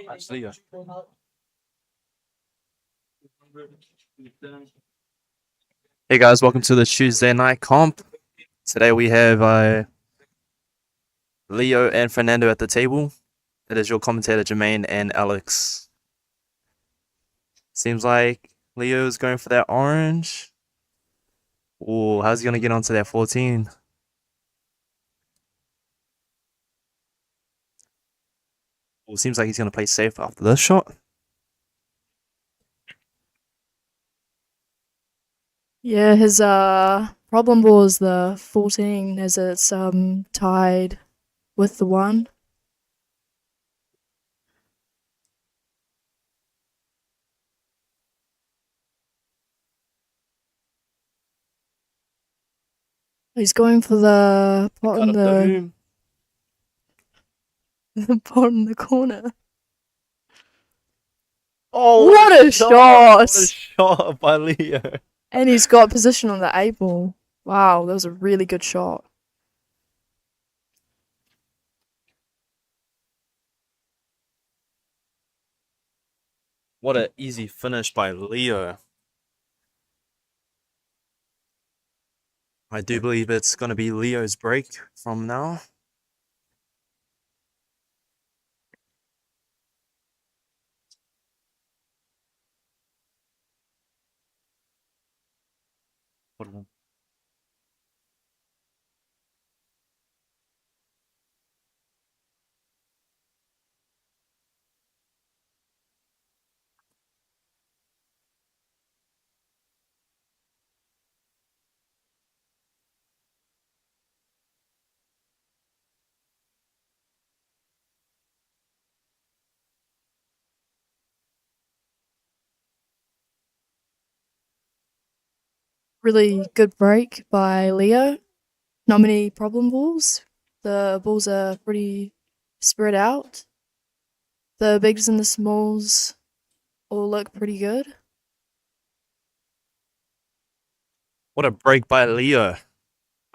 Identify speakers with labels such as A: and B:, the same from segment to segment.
A: That's Leo. Hey guys, welcome to the Tuesday night comp. Today we have Leo and Fernando at the table. It is your commentator Jermaine and Alex. Seems like Leo's going for that orange. Oh, how's he gonna get onto that 14? Well, seems like he's gonna play safe after this shot.
B: Yeah, his problem ball is the 14 as it's tied with the 1. He's going for the pot in the pot in the corner.
A: Oh,
B: What a shot!
A: What a shot by Leo.
B: And he's got position on the 8 ball. Wow, that was a really good shot.
A: What an easy finish by Leo. I do believe it's going to be Leo's break from now.
B: Really good break by Leo. Not many problem balls. The balls are pretty spread out. The bigs and the smalls all look pretty good.
A: What a break by Leo.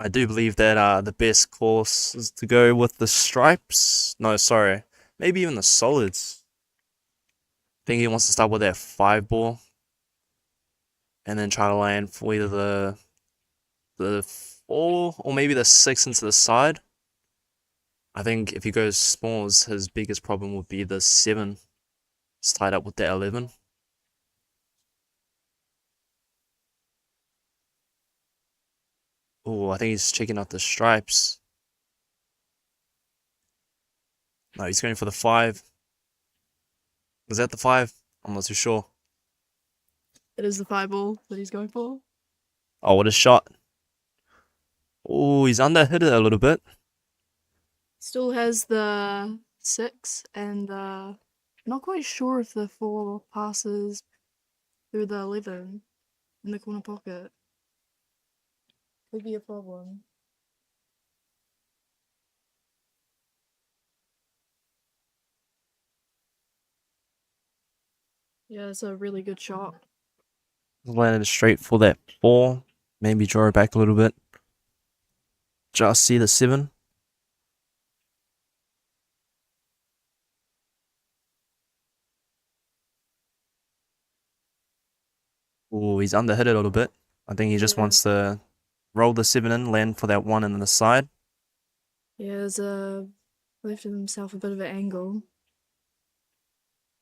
A: I do believe that the best course is to go with the stripes. No, sorry. Maybe even the solids. I think he wants to start with that 5 ball and then try to land for either the 4 or maybe the 6 into the side. I think if he goes smalls, his biggest problem would be the 7. It's tied up with the 11. Oh, I think he's checking out the stripes. No, he's going for the 5. Was that the 5? I'm not too sure.
B: It is the 5 ball that he's going for.
A: Oh, what a shot. Oh, he's under hit it a little bit.
B: Still has the 6 and not quite sure if the 4 passes through the 11 in the corner pocket. Could be a problem. Yeah, it's a really good shot.
A: Landed straight for that 4. Maybe draw it back a little bit. Just see the 7. Oh, he's under hit it a little bit. I think he just
B: Yeah.
A: wants to roll the 7 in, land for that 1 and then the side.
B: Yeah, there's lifted himself a bit of an angle.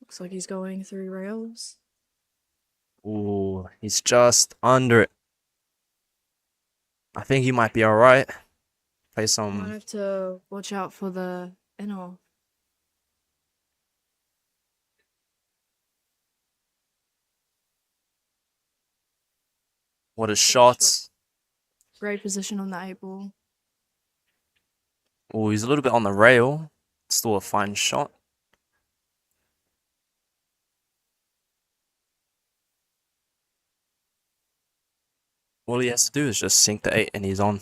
B: Looks like he's going through rails.
A: Oh, he's just under it. I think he might be alright. Play
B: Might
A: some.
B: have to watch out for the in-off.
A: What a
B: Shot.
A: shot.
B: Great position on the 8 ball.
A: Oh, he's a little bit on the rail. Still a fine shot. All he has to do is just sink the 8 and he's on.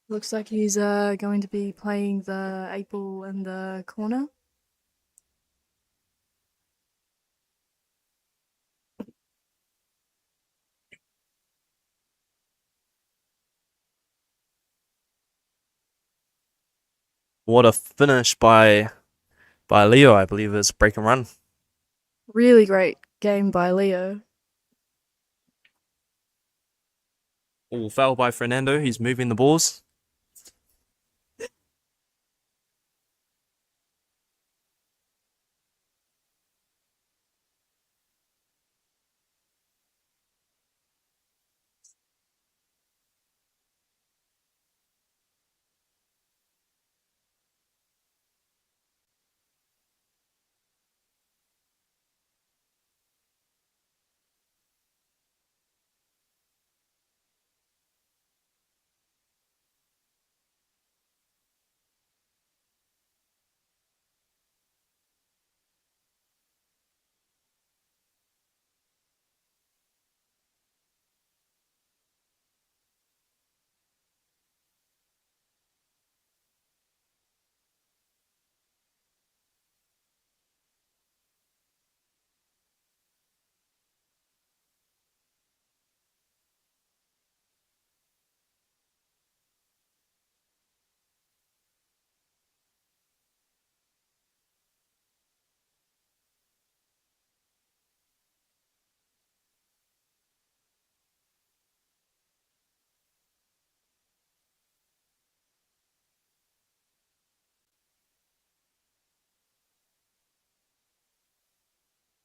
B: Looks like he's going to be playing the 8 ball in the corner.
A: What a finish by Leo, I believe is break and run.
B: Really great game by Leo.
A: Oh, foul by Fernando. He's moving the balls.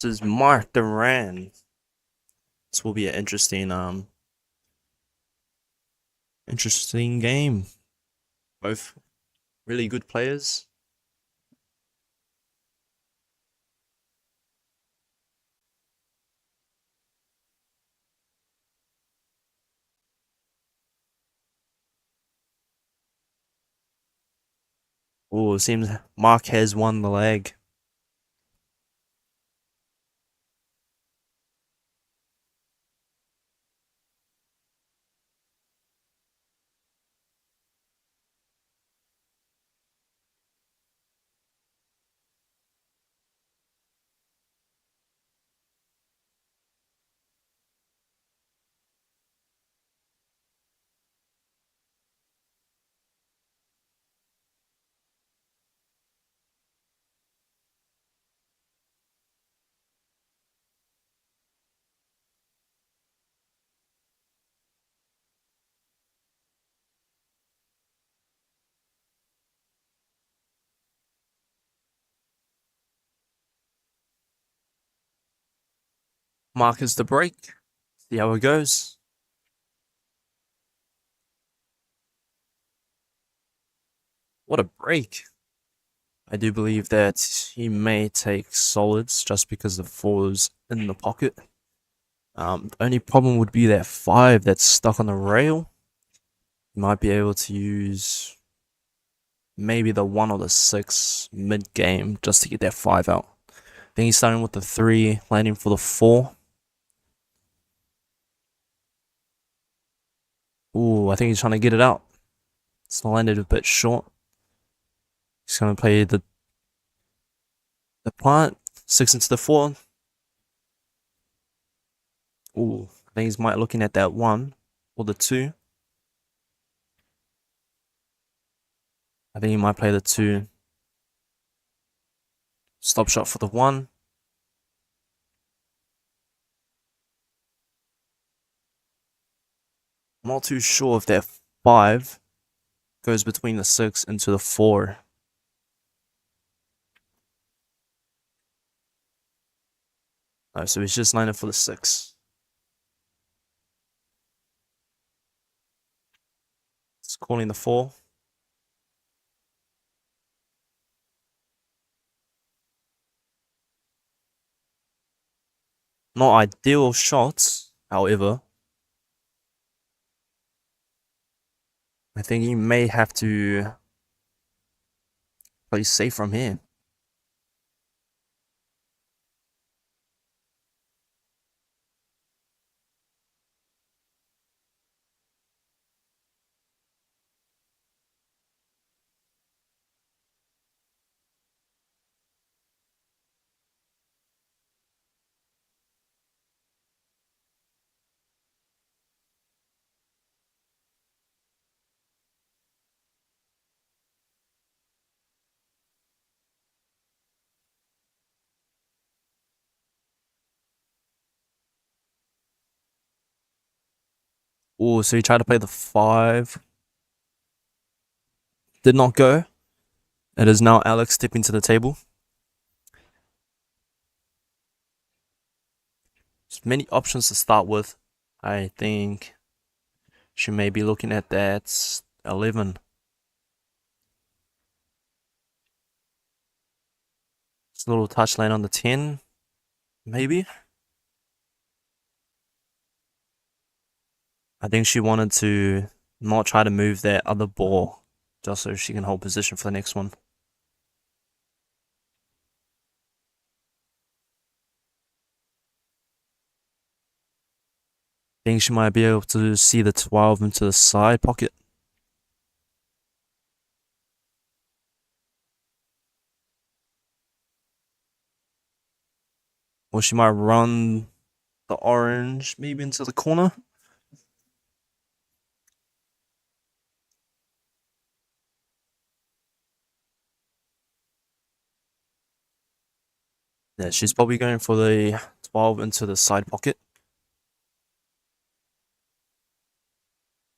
A: This is Mark Duran. This will be an interesting game. Both really good players. Oh, it seems Mark has won the leg. Mark is the break. See how it goes. What a break. I do believe that he may take solids just because the 4's in the pocket. The only problem would be that 5 that's stuck on the rail. You might be able to use maybe the 1 or the 6 mid-game just to get that 5 out. Then he's starting with the 3, landing for the 4. Ooh, I think he's trying to get it out. It's landed a bit short. He's going to play the plant, 6 into the 4. Ooh, I think he's might looking at that 1 or the 2. I think he might play the 2. Stop shot for the 1. I'm not too sure if that 5 goes between the 6 into the 4. No, so he's just lining for the 6. It's calling the 4. Not ideal shots, however. I think he may have to play safe from here. Oh, so he tried to play the 5. Did not go. It is now Alex stepping to the table. There's many options to start with. I think she may be looking at that 11. It's a little touch lane on the 10, maybe. I think she wanted to not try to move that other ball just so she can hold position for the next one. I think she might be able to see the 12 into the side pocket. Or she might run the orange maybe into the corner. Yeah, she's probably going for the 12 into the side pocket.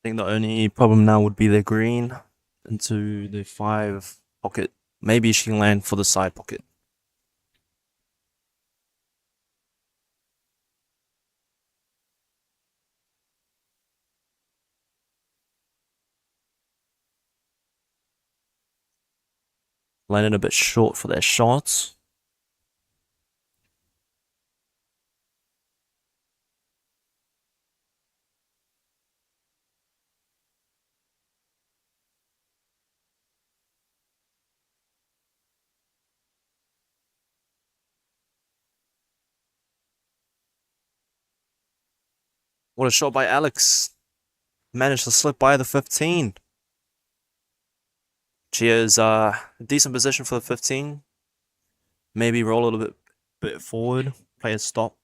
A: I think the only problem now would be the green into the 5 pocket. Maybe she can land for the side pocket. Landed a bit short for their shots. What a shot by Alex. Managed to slip by the 15. Cheers, decent position for the 15. Maybe roll a little bit forward, play a stop.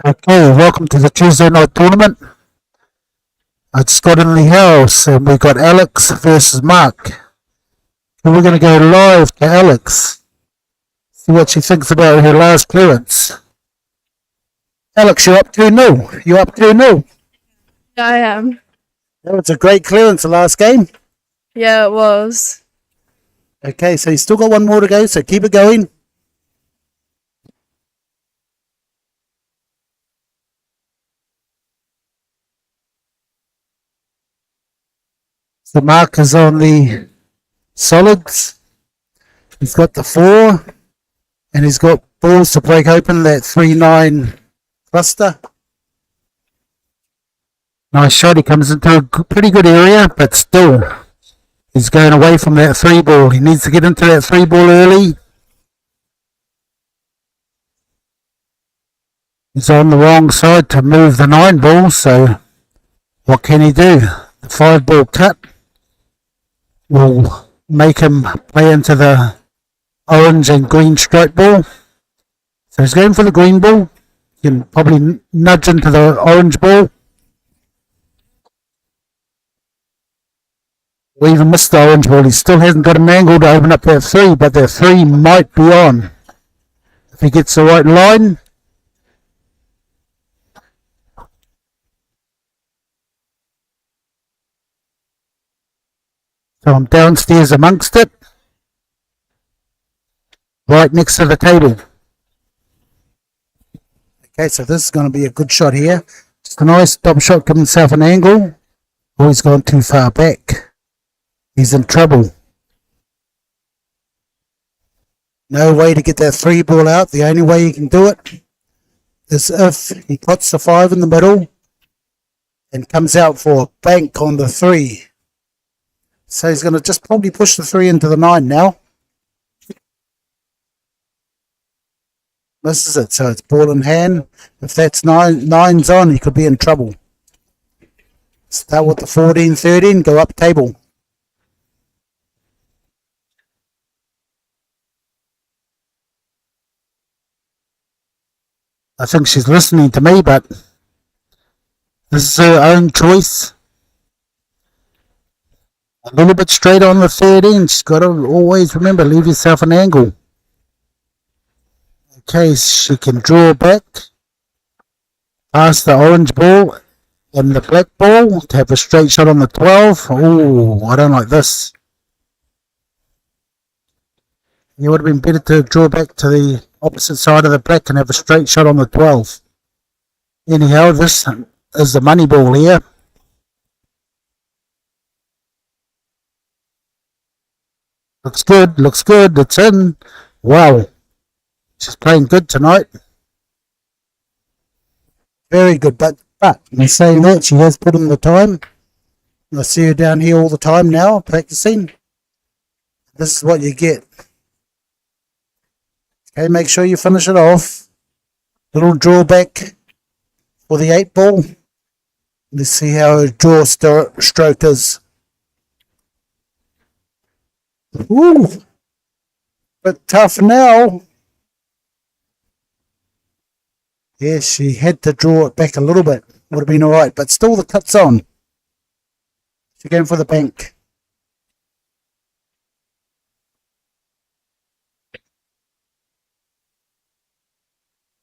C: Okay, welcome to the Tuesday night tournament. I just got in the house and we got Alex versus Mark. And we're going to go live to Alex, see what she thinks about her last clearance. Alex, you're up 2-0. You're up 2-0.
B: Yeah, I am.
C: That was a great clearance the last game.
B: Yeah, it was.
C: Okay, so you still got one more to go, so keep it going. So Mark is on the solids. He's got the 4, and he's got balls to break open that 3-9 cluster. Nice shot. He comes into a pretty good area, but still, he's going away from that 3 ball. He needs to get into that 3 ball early. He's on the wrong side to move the 9 ball, so what can he do? The 5 ball cut will make him play into the orange and green straight ball. So he's going for the green ball. He can probably nudge into the orange ball. Or even miss the orange ball. He still hasn't got an angle to open up that 3, but that 3 might be on. If he gets the right line. So I'm downstairs amongst it. Right next to the table. Okay, so this is going to be a good shot here. Just a nice double shot, giving himself an angle. Oh, he's gone too far back. He's in trouble. No way to get that 3 ball out. The only way you can do it is if he puts the 5 in the middle and comes out for a bank on the 3. So he's going to just probably push the 3 into the 9 now. Misses it, so it's ball in hand. If that's 9's on, he could be in trouble. Start with the 14-13, go up table. I think she's listening to me, but this is her own choice. A little bit straight on the 13. She's got to always remember, leave yourself an angle. Okay, she can draw back past the orange ball and the black ball to have a straight shot on the 12. Oh, I don't like this. It would have been better to draw back to the opposite side of the black and have a straight shot on the 12. Anyhow, this is the money ball here. Looks good, looks good. It's in. Wow. She's playing good tonight. Very good, but in saying that, she has put in the time. I see her down here all the time now, practicing. This is what you get. Okay, make sure you finish it off. Little drawback for the 8 ball. Let's see how her draw stroke is. Ooh, but tough now. Yeah, she had to draw it back a little bit. Would have been alright, but still the cut's on. She's going for the bank.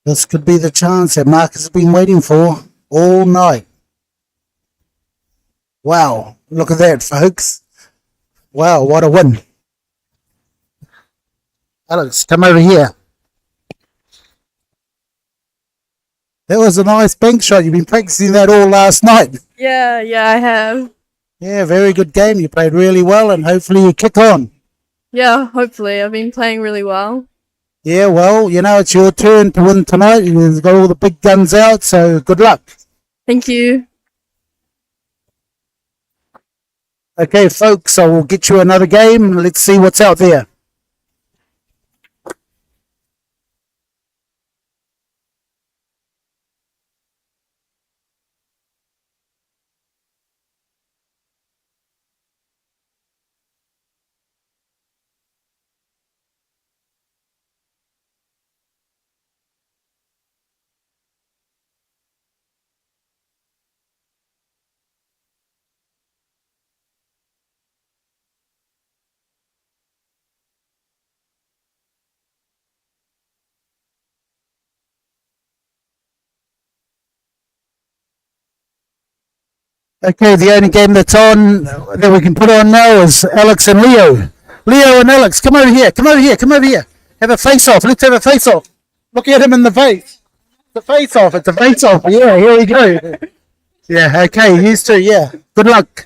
C: This could be the chance that Marcus has been waiting for all night. Wow, look at that, folks. Wow, what a win. Alex, come over here. That was a nice bank shot. You've been practicing that all last night.
B: Yeah, I have.
C: Yeah, very good game. You played really well, and hopefully you kick on.
B: Yeah, hopefully. I've been playing really well.
C: Yeah, well, it's your turn to win tonight. You've got all the big guns out, so good luck.
B: Thank you.
C: Okay, folks, I will get you another game. Let's see what's out there. Okay, the only game that's on that we can put on now is Alex and Leo. Leo and Alex, come over here. Come over here. Come over here. Have a face off. Let's have a face off. Look at him in the face. It's a face off. It's a face off. Yeah, here we go. Yeah, okay, you two, yeah. Good luck.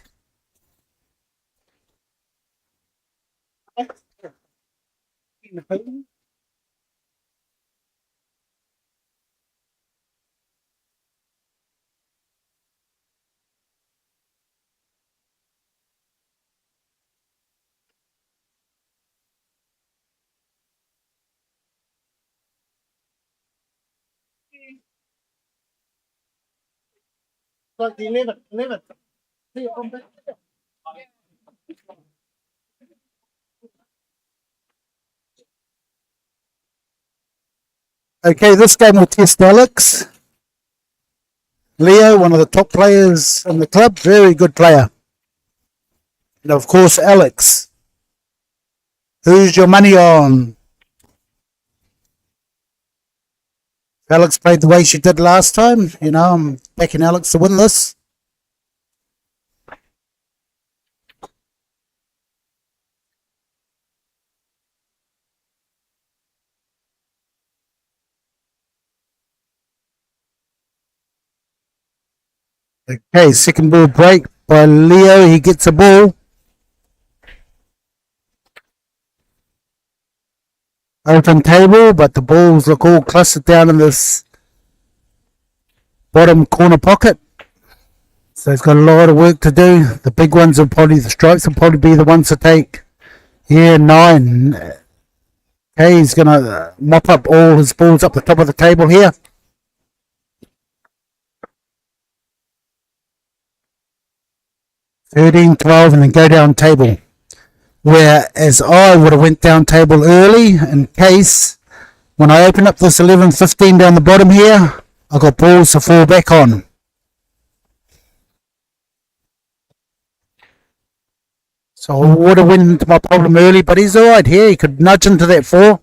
C: Okay, this game will test Alex. Leo, one of the top players in the club, very good player. And of course, Alex. Who's your money on? Alex played the way she did last time. I'm backing Alex to win this. Okay, second ball break by Leo. He gets a ball. Open table, but the balls look all clustered down in this bottom corner pocket. So he's got a lot of work to do. The big ones will probably, the stripes will probably be the ones to take. Here, 9. Okay, he's going to mop up all his balls up the top of the table here. $13, $12, and then go down table. Whereas I would have went down table early in case when I open up this 11-15 down the bottom here, I got balls to fall back on. So I would have went into my problem early, but he's alright here. He could nudge into that 4.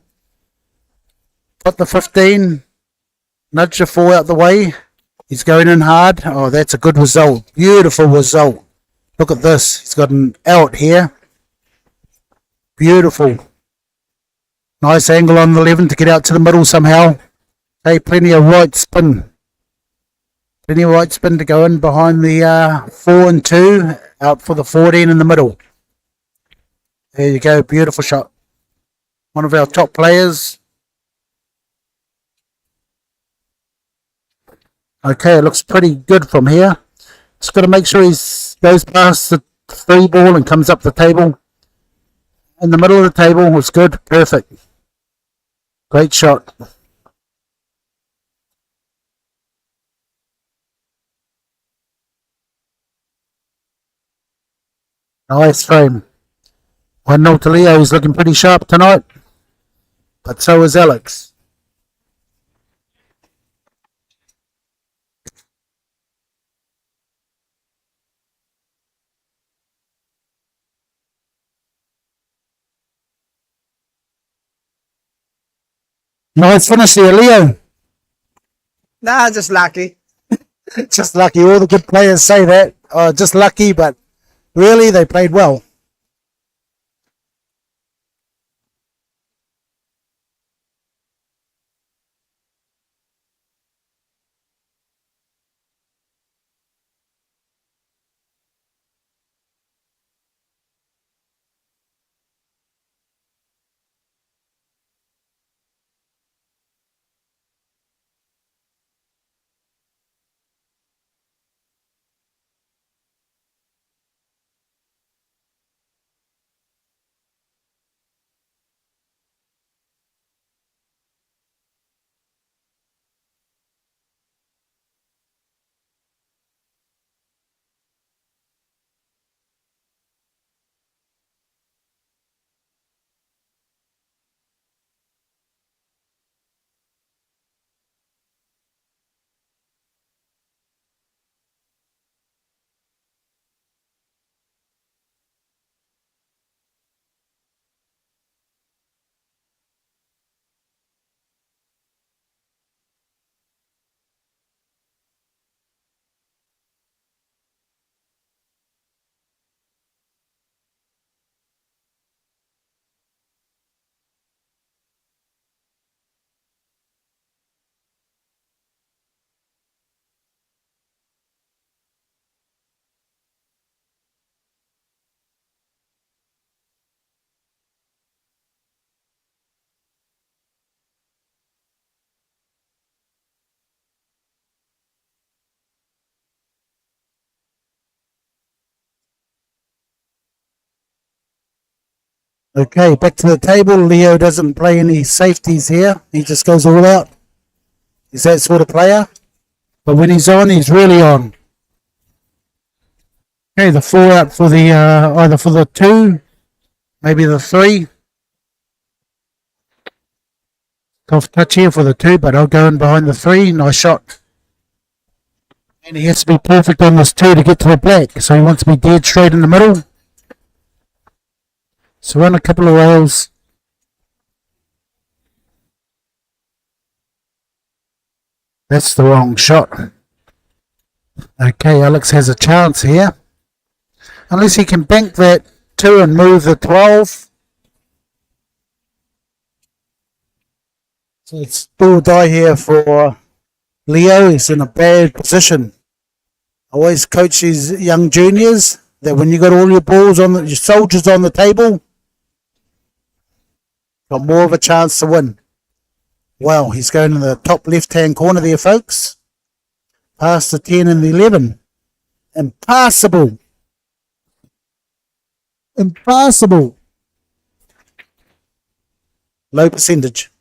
C: Put the 15, nudge the 4 out the way. He's going in hard. Oh, that's a good result. Beautiful result. Look at this. He's got an out here. Beautiful. Nice angle on the 11 to get out to the middle somehow. Hey, plenty of right spin. Plenty of right spin to go in behind the 4 and 2. Out for the 14 in the middle. There you go. Beautiful shot. One of our top players. Okay, it looks pretty good from here. Just got to make sure he goes past the 3 ball and comes up the table. In the middle of the table was good. Perfect. Great shot. Nice frame. 1-0 to Leo. He's looking pretty sharp tonight. But so is Alex. Nice finish there, Leo.
D: Nah, just lucky.
C: Just lucky. All the good players say that. Oh, just lucky, but really they played well. Okay, back to the table. Leo doesn't play any safeties here. He just goes all out. He's that sort of player. But when he's on, he's really on. Okay, the 4 out for the either for the 2, maybe the 3. Tough touch here for the 2, but I'll go in behind the 3. Nice shot. And he has to be perfect on this 2 to get to the black. So he wants to be dead straight in the middle. So run a couple of rails. That's the wrong shot. Okay, Alex has a chance here. Unless he can bank that 2 and move the 12. So it's do or die here for Leo. He's in a bad position. I always coach these young juniors that when you got all your balls on your soldiers on the table, got more of a chance to win. Well, he's going in the top left-hand corner there, folks. Past the 10 and the 11. Impassable. Impassable. Low percentage.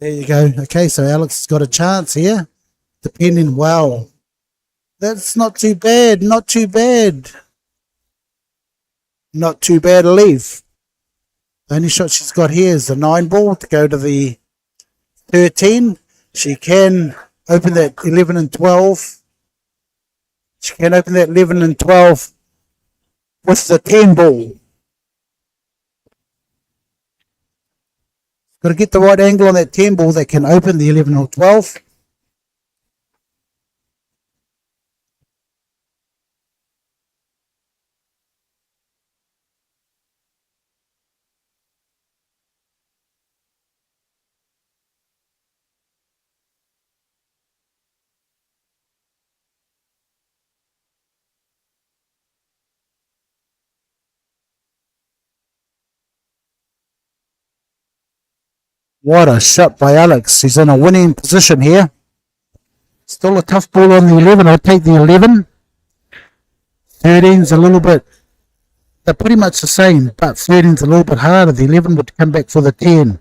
C: There you go. Okay, so Alex has got a chance here. Depending, wow. That's not too bad. Not too bad. Not too bad to leave. The only shot she's got here is the 9 ball to go to the 13. She can open that 11 and 12. She can open that 11 and 12 with the 10 ball. Got to get the right angle on that 10 ball that can open the 11 or 12. What a shot by Alex. He's in a winning position here. Still a tough ball on the 11. I'll take the 11. 13's a little bit, they're pretty much the same, but 13's a little bit harder. The 11 would come back for the 10.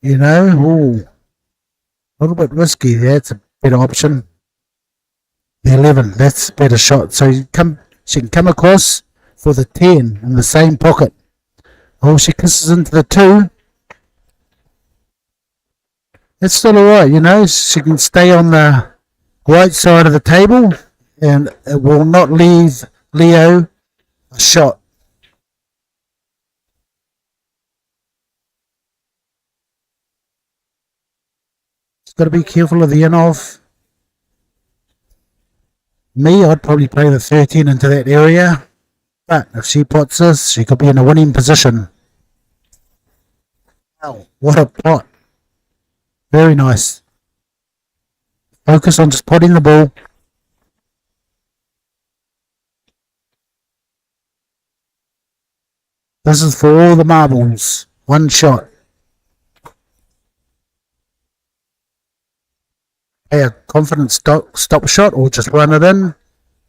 C: You know, ooh, a little bit risky. That's a better option. The 11, that's a better shot. So she can come across for the 10 in the same pocket. Oh, she kisses into the 2. It's still alright, you know. She can stay on the right side of the table and it will not leave Leo a shot. She's got to be careful of the in-off. Me, I'd probably play the 13 into that area. But if she pots this, she could be in a winning position. Wow, what a pot. Very nice. Focus on just potting the ball. This is for all the marbles. One shot. Hey, a confident stop shot or just run it in.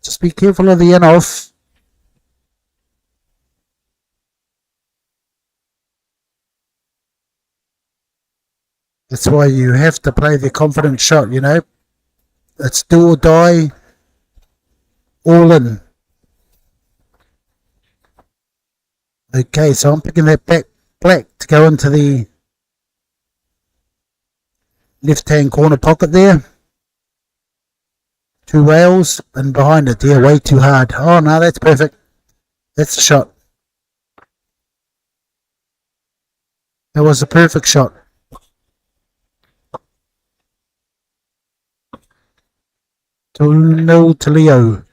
C: Just be careful of the in-off. That's why you have to play the confident shot, you know. It's do or die. All in. Okay, so I'm picking that back black to go into the left-hand corner pocket there. 2 rails and behind it. Yeah, way too hard. Oh, no, that's perfect. That's the shot. That was a perfect shot. No to Leo.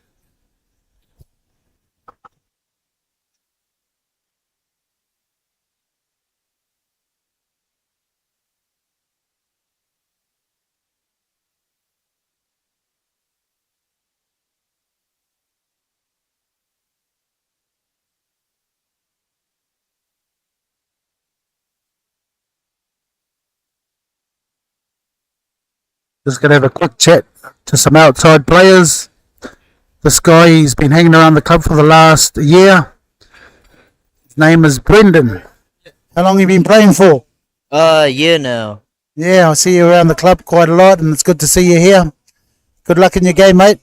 C: Just going to have a quick chat to some outside players. This guy, he's been hanging around the club for the last year. name is Brendan. How long have you been playing for?
E: Year now.
C: Yeah, I see you around the club quite a lot, and it's good to see you here. Good luck in your game, mate.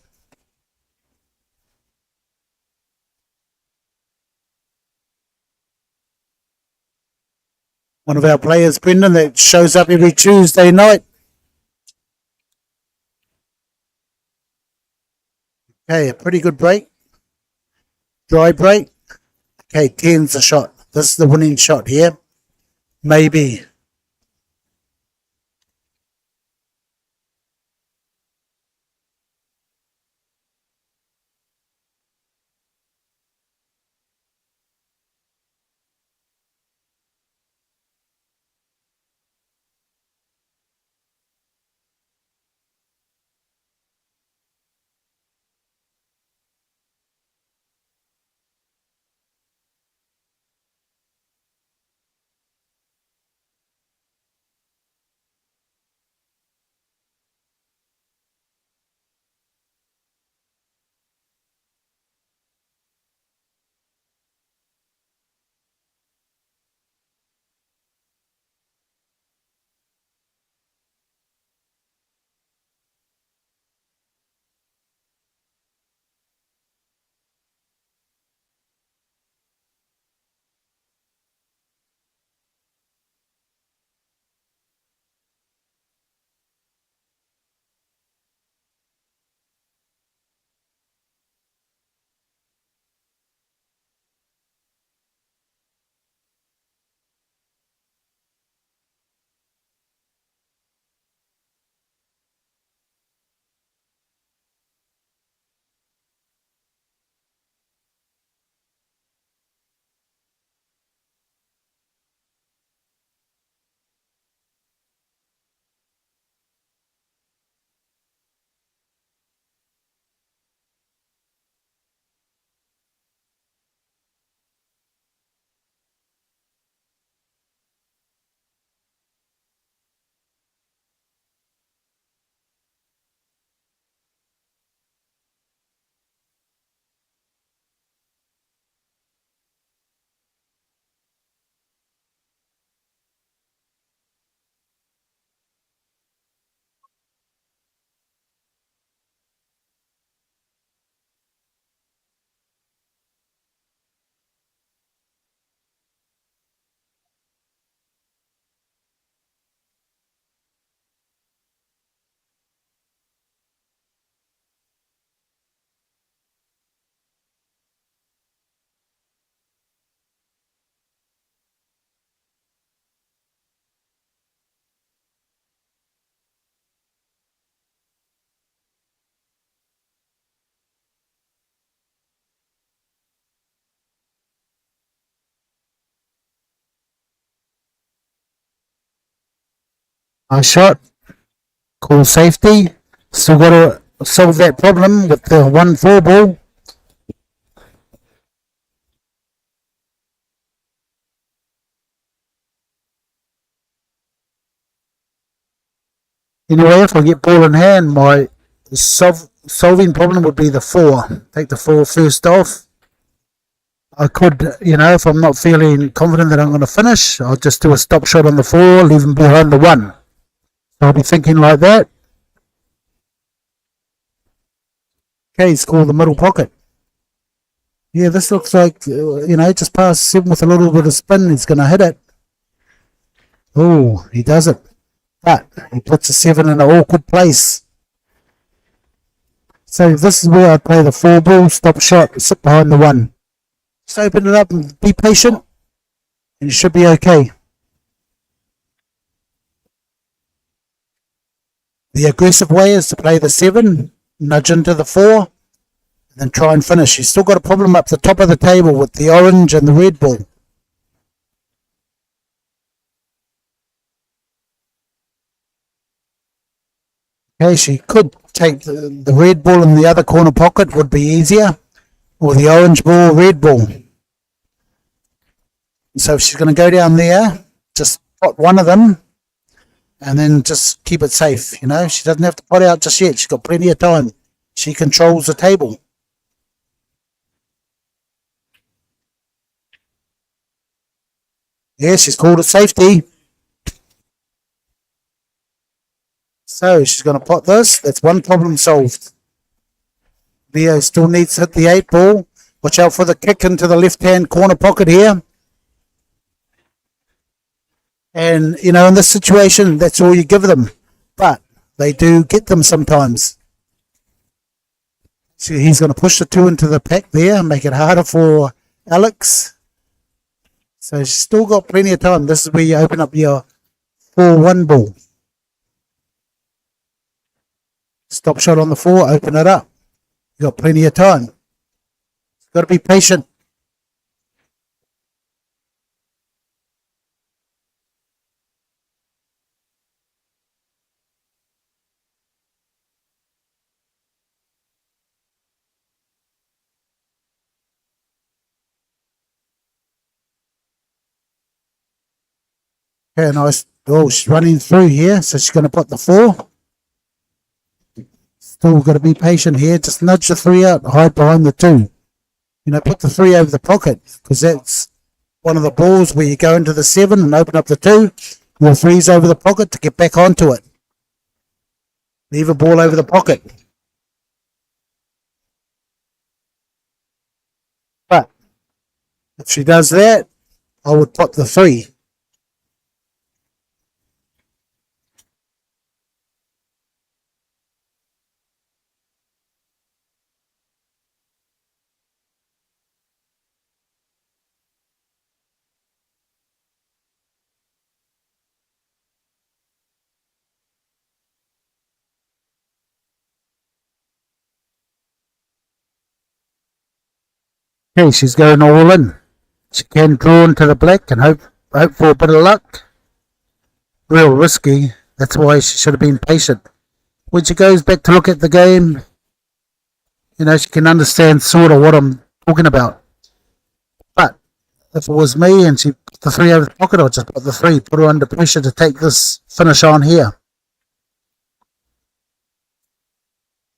C: One of our players, Brendan, that shows up every Tuesday night. Okay, a pretty good break. Dry break. Okay, 10's a shot. This is the winning shot here. Maybe. Nice shot. Call safety. Still got to solve that problem with the 1-4 ball. Anyway, if I get ball in hand, my solving problem would be the 4. Take the 4 first off. I could, if I'm not feeling confident that I'm going to finish, I'll just do a stop shot on the 4, leave him behind the 1. So I'll be thinking like that. Okay, score the middle pocket. Yeah, this looks like, just past 7 with a little bit of spin, he's going to hit it. Oh, he does it. But he puts a 7 in an awkward place. So this is where I play the 4 ball, stop shot, sit behind the 1. Just open it up and be patient, and you should be okay. The aggressive way is to play the 7, nudge into the 4, and then try and finish. You've still got a problem up the top of the table with the orange and the red ball. Okay, she could take the red ball in the other corner pocket, would be easier, or the orange ball, red ball. So if she's going to go down there, just pot one of them, and then just keep it safe. She doesn't have to pot out just yet. She's got plenty of time. She controls the table. Yeah, she's called it safety. So she's going to pot this. That's one problem solved. Leo still needs to hit the 8 ball. Watch out for the kick into the left-hand corner pocket here. And, you know, in this situation, that's all you give them. But they do get them sometimes. So he's going to push the 2 into the pack there and make it harder for Alex. So she's still got plenty of time. This is where you open up your 4-1 ball. Stop shot on the 4, open it up. You've got plenty of time. You've got to be patient. Okay, nice. Oh, she's running through here, so she's going to put the 4. Still got to be patient here. Just nudge the 3 out, hide behind the 2. You know, put the 3 over the pocket, because that's one of the balls where you go into the 7 and open up the 2. The 3's over the pocket to get back onto it. Leave a ball over the pocket. But if she does that, I would put the 3. Okay, she's going all in. She can draw into the black and hope for a bit of luck. Real risky. That's why she should have been patient. When she goes back to look at the game, you know, she can understand sort of what I'm talking about. But if it was me and she put the 3 over the pocket, I'd just put the 3, put her under pressure to take this finish on here.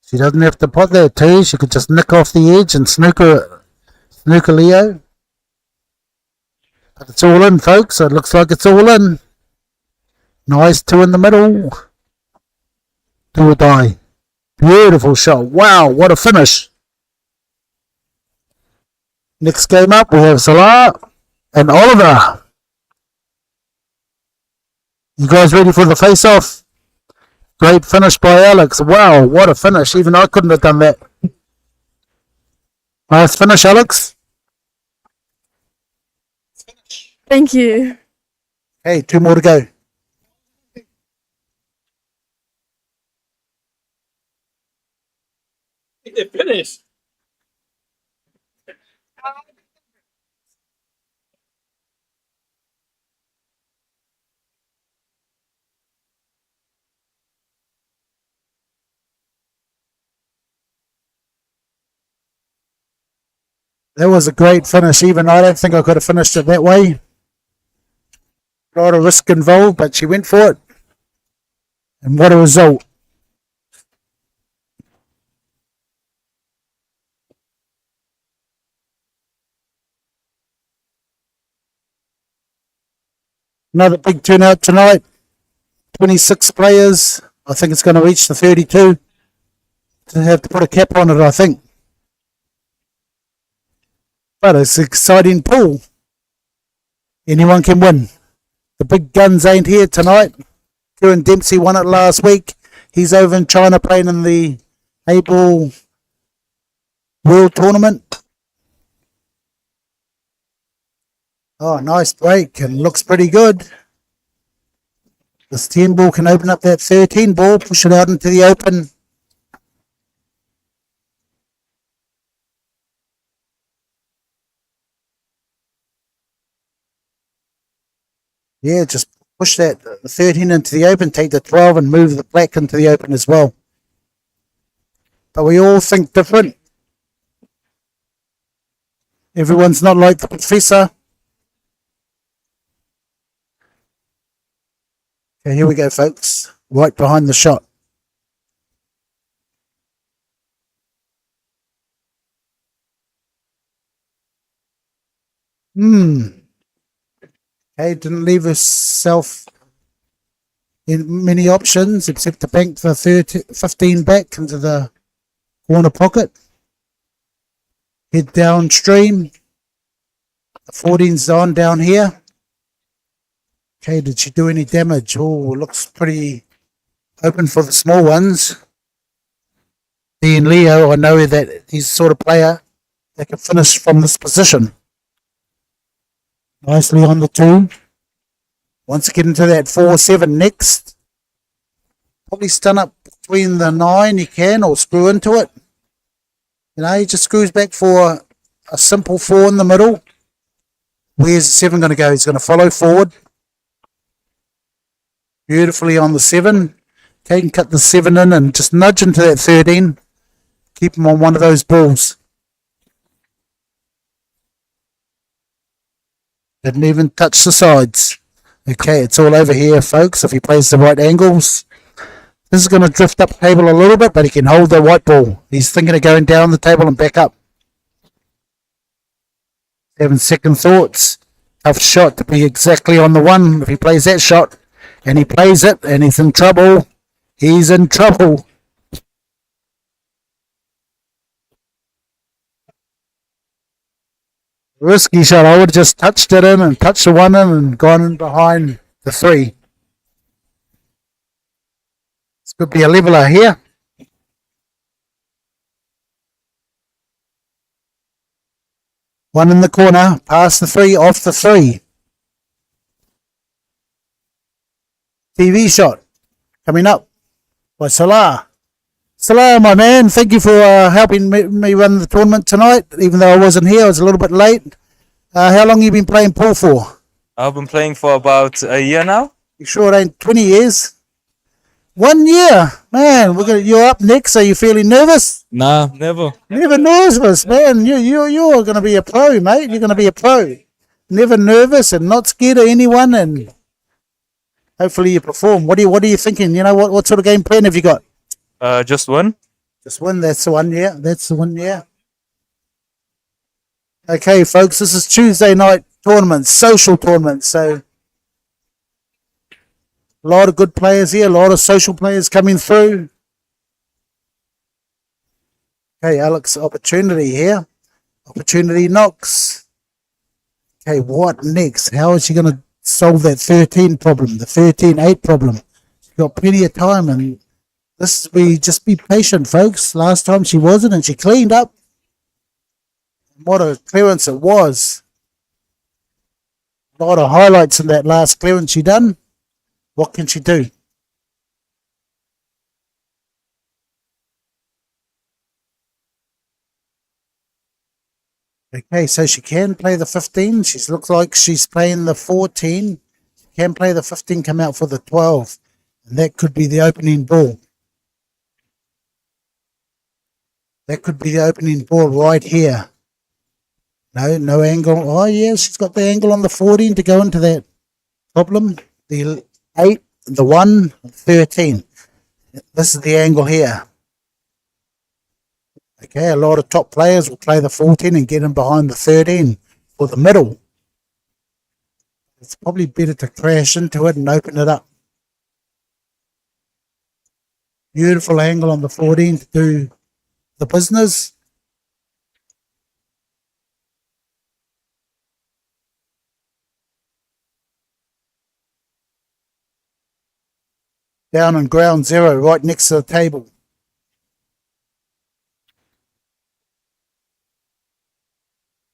C: She doesn't have to put that 2. She could just nick off the edge and snooker Leo. But it's all in, folks. It looks like it's all in. Nice 2 in the middle. Do or die. Beautiful shot. Wow, what a finish. Next game up, we have Salah and Oliver. You guys ready for the face-off? Great finish by Alex. Wow, what a finish. Even I couldn't have done that. Nice finish, Alex.
B: Thank you.
C: Hey, 2 more to go.
F: It finished.
C: That was a great finish. Even I don't think I could have finished it that way. A lot of risk involved, but she went for it. And what a result. Another big turnout tonight. 26 players. I think it's going to reach the 32. To have to put a cap on it, I think. But it's an exciting pool. Anyone can win. The big guns ain't here tonight. Kieran Dempsey won it last week. He's over in China playing in the Able World Tournament. Oh, nice break and looks pretty good. This 10 ball can open up that 13 ball, push it out into the open. Yeah, just push that 13 into the open, take the 12 and move the black into the open as well. But we all think different. Everyone's not like the professor. Okay, here we go, folks. Right behind the shot. Okay, didn't leave herself in many options except to bank the 15 back into the corner pocket. Head downstream. The 14's on down here. Okay, did she do any damage? Oh, looks pretty open for the small ones. Ian Leo, I know that he's the sort of player that can finish from this position. Nicely on the 2. Wants to get into that 4-7 next. Probably stun up between the 9 he can, or screw into it. You know, he just screws back for a simple 4 in the middle. Where's the 7 going to go? He's going to follow forward. Beautifully on the 7. Okay, can cut the 7 in and just nudge into that 13. Keep him on one of those balls. Didn't even touch the sides. Okay, it's all over here, folks, if he plays the right angles. This is going to drift up table a little bit, but he can hold the white ball. He's thinking of going down the table and back up. Having second thoughts. Tough shot to be exactly on the 1 if he plays that shot. And he plays it, and he's in trouble. He's in trouble. Risky shot. I would have just touched it in and touched the 1 in and gone in behind the 3. This could be a leveler here. One in the corner, past the 3, off the 3. TV shot coming up by Salah. Salah, my man, thank you for helping me run the tournament tonight. Even though I wasn't here, I was a little bit late. How long have you been playing pool for?
F: I've been playing for about a year now.
C: You sure it ain't 20 years? 1 year? Man, you're up next. Are you feeling nervous?
F: Nah, never.
C: Never nervous, man. You're going to be a pro, mate. You're going to be a pro. Never nervous and not scared of anyone, and hopefully you perform. What are you thinking? You know, what sort of game plan have you got?
F: Just one.
C: Just one. That's the one. Yeah, that's the one. Yeah. Okay, folks. This is Tuesday night tournaments, social tournaments. So a lot of good players here. A lot of social players coming through. Okay, Alex, opportunity here. Opportunity knocks. Okay, what next? How is she going to solve that 13 problem, the 13-8 problem? She's got plenty of time, and just be patient, folks. Last time she wasn't, and she cleaned up. What a clearance it was. A lot of highlights in that last clearance she done. What can she do? Okay, so she can play the 15. She looks like she's playing the 14. She can play the 15, come out for the 12. And that could be the opening ball. That could be the opening ball right here. No angle. Oh, yeah, she's got the angle on the 14 to go into that problem. The 8, the 1, 13. This is the angle here. Okay, a lot of top players will play the 14 and get in behind the 13 for the middle. It's probably better to crash into it and open it up. Beautiful angle on the 14 to do the business. Down on ground zero, right next to the table.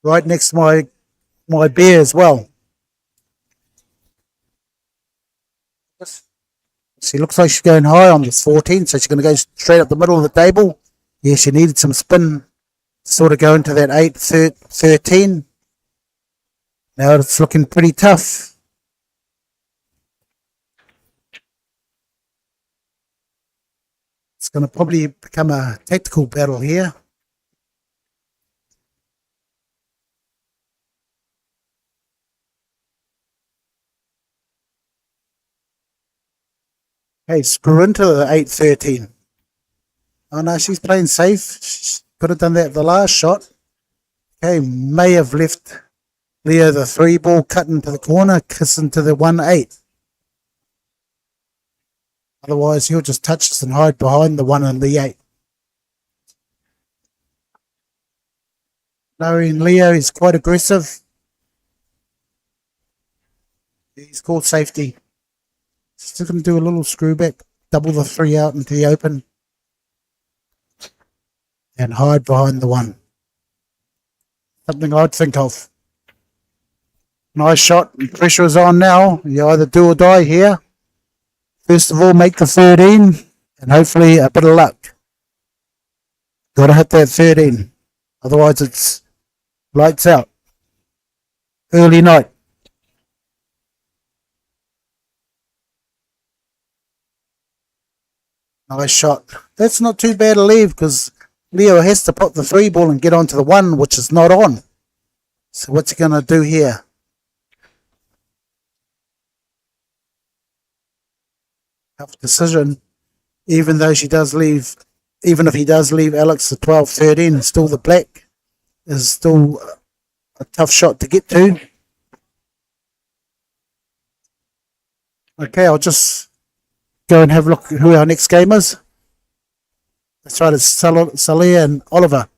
C: Right next to my beer as well. She looks like she's going high on this 14, so she's going to go straight up the middle of the table. Yeah, she needed some spin to sort of go into that 8, 13. Now it's looking pretty tough. It's going to probably become a tactical battle here. Okay, screw into the 8-13. Oh no, she's playing safe. She could have done that the last shot. Okay, may have left Leo, the 3 ball cut into the corner, kiss into the 1-8. Otherwise, he'll just touch us and hide behind the 1 and the 8. Knowing Leo is quite aggressive. He's called safety. Still going to do a little screw back, double the 3 out into the open, and hide behind the 1. Something I'd think of. Nice shot. Pressure is on now. You either do or die here. First of all, make the 13, and hopefully a bit of luck. Got to hit that 13. Otherwise, it's lights out. Early night. Nice shot. That's not too bad to leave because Leo has to put the 3 ball and get onto the 1, which is not on. So what's he going to do here? Tough decision. Even if he does leave Alex the 12-13, still the black is still a tough shot to get to. Okay, I'll just go and have a look at who our next game is. That's right, it's Sully and Oliver.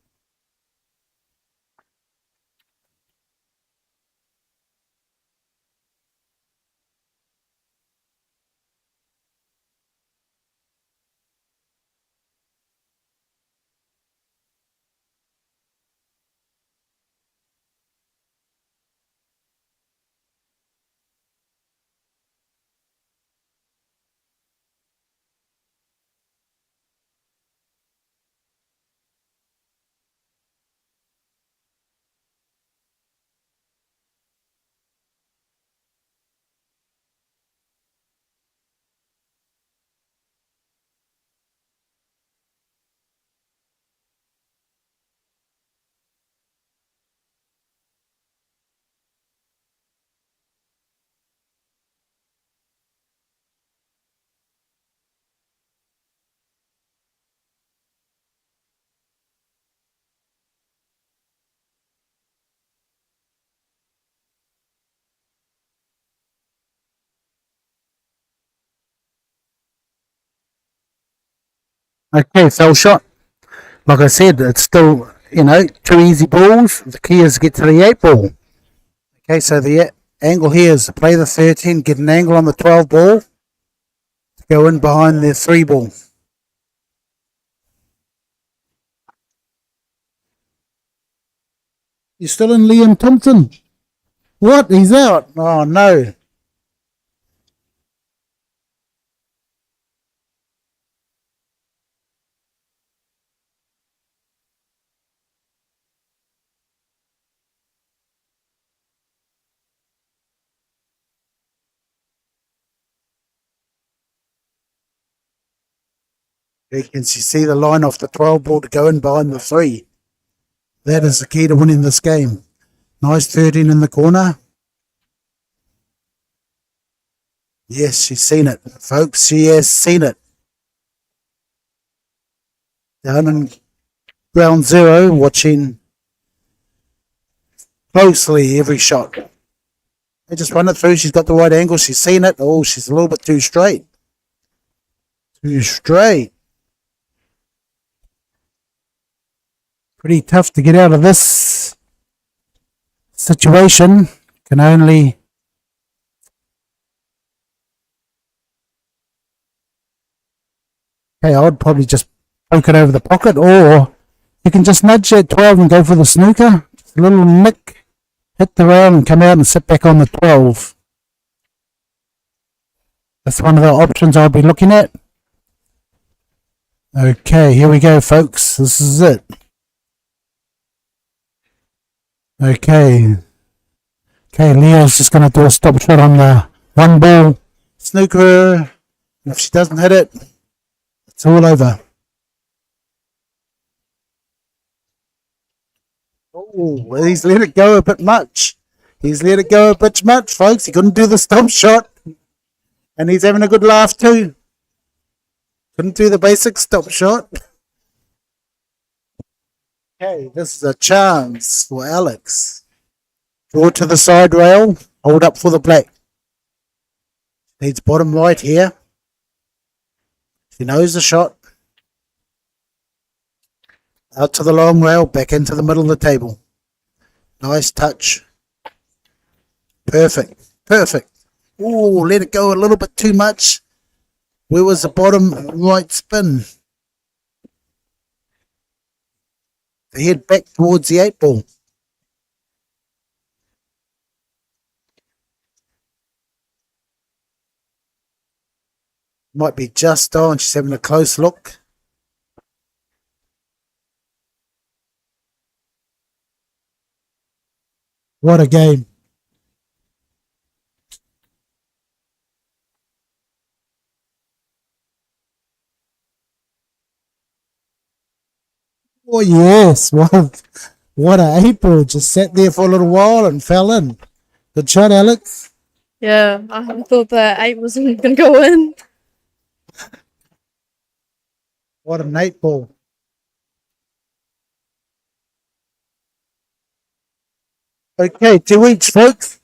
C: Okay, foul shot. Like I said, it's still, 2 easy balls. The key is to get to the 8 ball. Okay, so the angle here is to play the 13, get an angle on the 12 ball, to go in behind the 3 ball. You're still in Liam Thompson. What? He's out. Oh, no. Can you see the line off the 12 ball to go in behind the 3? That is the key to winning this game. Nice 13 in the corner. Yes, she's seen it, folks. She has seen it. Down in ground 0, watching closely every shot. They just run it through. She's got the right angle. She's seen it. Oh, she's a little bit too straight. Too straight. Pretty tough to get out of this situation. Can only I would probably just poke it over the pocket, or you can just nudge that 12 and go for the snooker. Just a little nick, hit the rail and come out and sit back on the 12. That's one of the options I'll be looking at. Okay, here we go, folks. This is it. Okay, Leo's just going to do a stop shot on the 1 ball snooker. And if she doesn't hit it, it's all over. Oh, he's let it go a bit much. Folks. He couldn't do the stop shot. And he's having a good laugh too. Couldn't do the basic stop shot. Okay, this is a chance for Alex. Draw to the side rail. Hold up for the black. Needs bottom right here. She knows the shot. Out to the long rail. Back into the middle of the table. Nice touch. Perfect. Perfect. Oh, let it go a little bit too much. Where was the bottom right spin? The head back towards the 8 ball. Might be just on. She's having a close look. What a game. Oh, yes. What a 8 ball. Just sat there for a little while and fell in. Good shot, Alex.
B: Yeah, I thought that 8 wasn't going to go in.
C: What an 8 ball. Okay, 2 each, folks.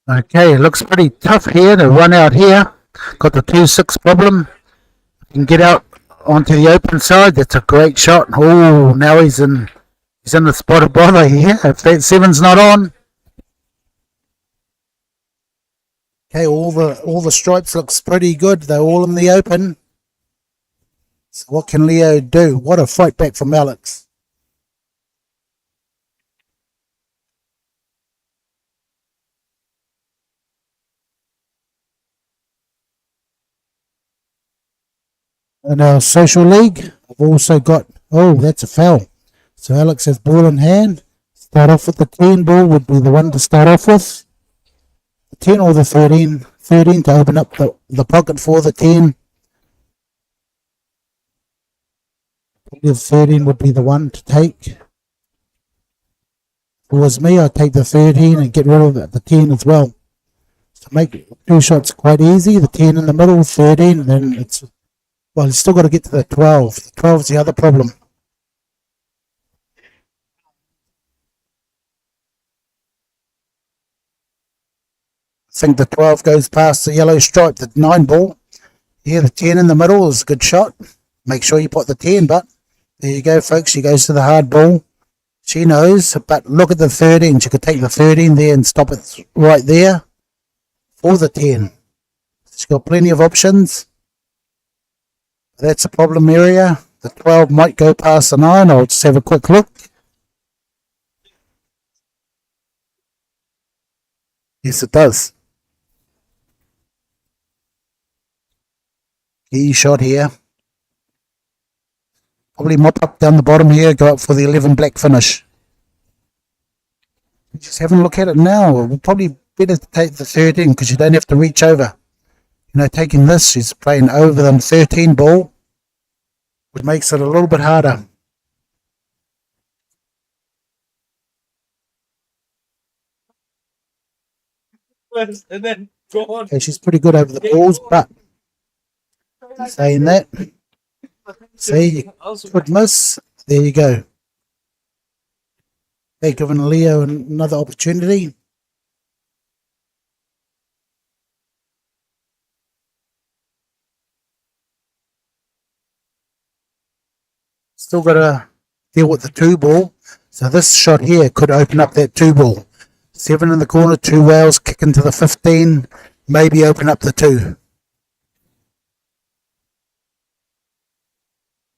C: Okay, looks pretty tough here to run out here. Got the 2-6 problem. You can get out onto the open side. That's a great shot. Oh, now he's in the spot of bother here. If that 7's not on. Okay, all the stripes looks pretty good. They're all in the open. So what can Leo do? What a fight back from Alex. In our social league, I've also got, oh, that's a foul. So Alex has ball in hand. Start off with the 10 ball would be the one to start off with. The 10 or the 13. 13 to open up the pocket for the 10. The 13 would be the one to take. If it was me, I'd take the 13 and get rid of the 10 as well. So make 2 shots quite easy. The 10 in the middle, 13, and then it's, well, you still got to get to the 12. The 12 is the other problem. I think the 12 goes past the yellow stripe, the 9 ball. Yeah, the 10 in the middle is a good shot. Make sure you put the 10, but there you go, folks. She goes to the hard ball. She knows, but look at the 13. She could take the 13 there and stop it right there for the 10. She's got plenty of options. That's a problem area. The 12 might go past the 9. I'll just have a quick look. Yes, it does. Key shot here. Probably mop up down the bottom here, go up for the 11 black finish. Just having a look at it now. We'll probably better take the 13 because you don't have to reach over. You know, taking this, she's playing over the 13 ball, which makes it a little bit harder.
F: And then go on.
C: Okay, she's pretty good over the balls, but saying that, see, you could miss. There you go. They're giving Leo another opportunity. Still got to deal with the 2 ball. So this shot here could open up that 2 ball. 7 in the corner, 2 whales, kick into the 15, maybe open up the 2.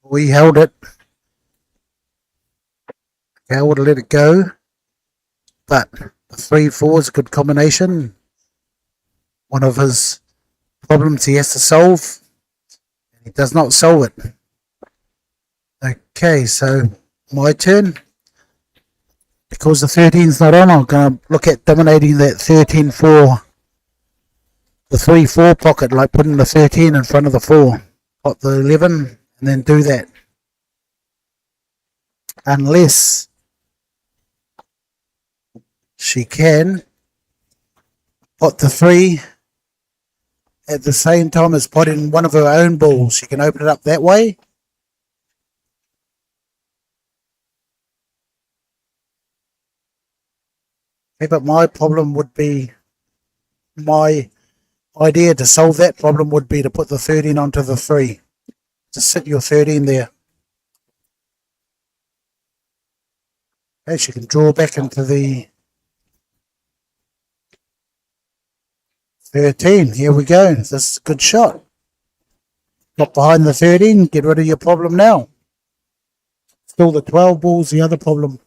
C: We held it. Cal would have let it go. But the 3-4 is a good combination. One of his problems he has to solve. He does not solve it. Okay, so my turn. Because the 13's not on, I'm going to look at dominating that 13 for the 3-4 pocket, like putting the 13 in front of the 4. Put the 11 and then do that. Unless she can put the 3 at the same time as putting one of her own balls. She can open it up that way. Okay, but my problem would be, my idea to solve that problem would be to put the 13 onto the 3. Just sit your 13 there. Okay, she can draw back into the 13. Here we go. This is a good shot. Not behind the 13. Get rid of your problem now. Still the 12 ball's the other problem.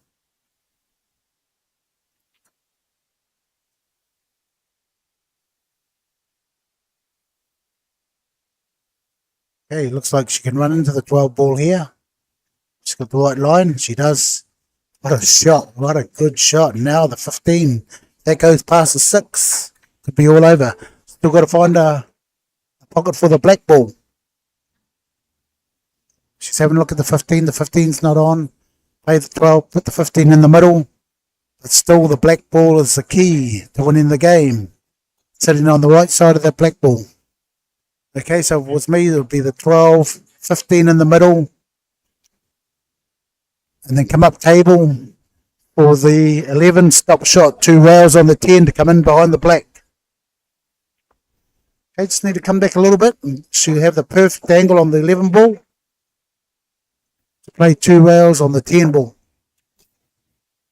C: Okay, looks like she can run into the 12 ball here. She's got the right line. She does. What a shot. What a good shot. Now the 15. That goes past the 6. Could be all over. Still got to find a pocket for the black ball. She's having a look at the 15. The 15's not on. Play the 12. Put the 15 in the middle. But still the black ball is the key to winning the game. Sitting on the right side of that black ball. Okay, so if it was me, it would be the 12, 15 in the middle. And then come up table for the 11 stop shot. 2 rails on the 10 to come in behind the black. Okay, just need to come back a little bit. And she'll have the perfect angle on the 11 ball. To play 2 rails on the 10 ball.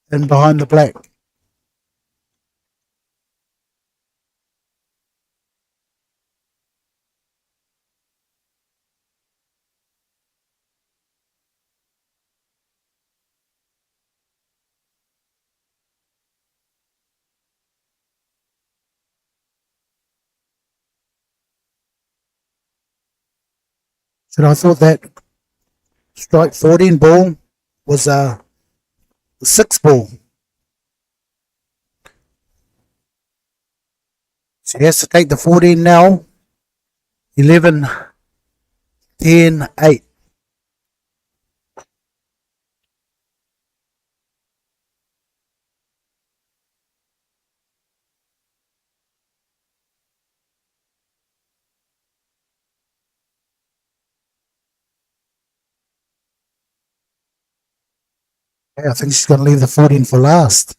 C: And behind the black. So I thought that strike 14 ball was a 6 ball. She has to take the 14 now. 11, 10, 8. Okay, I think she's going to leave the 14 for last.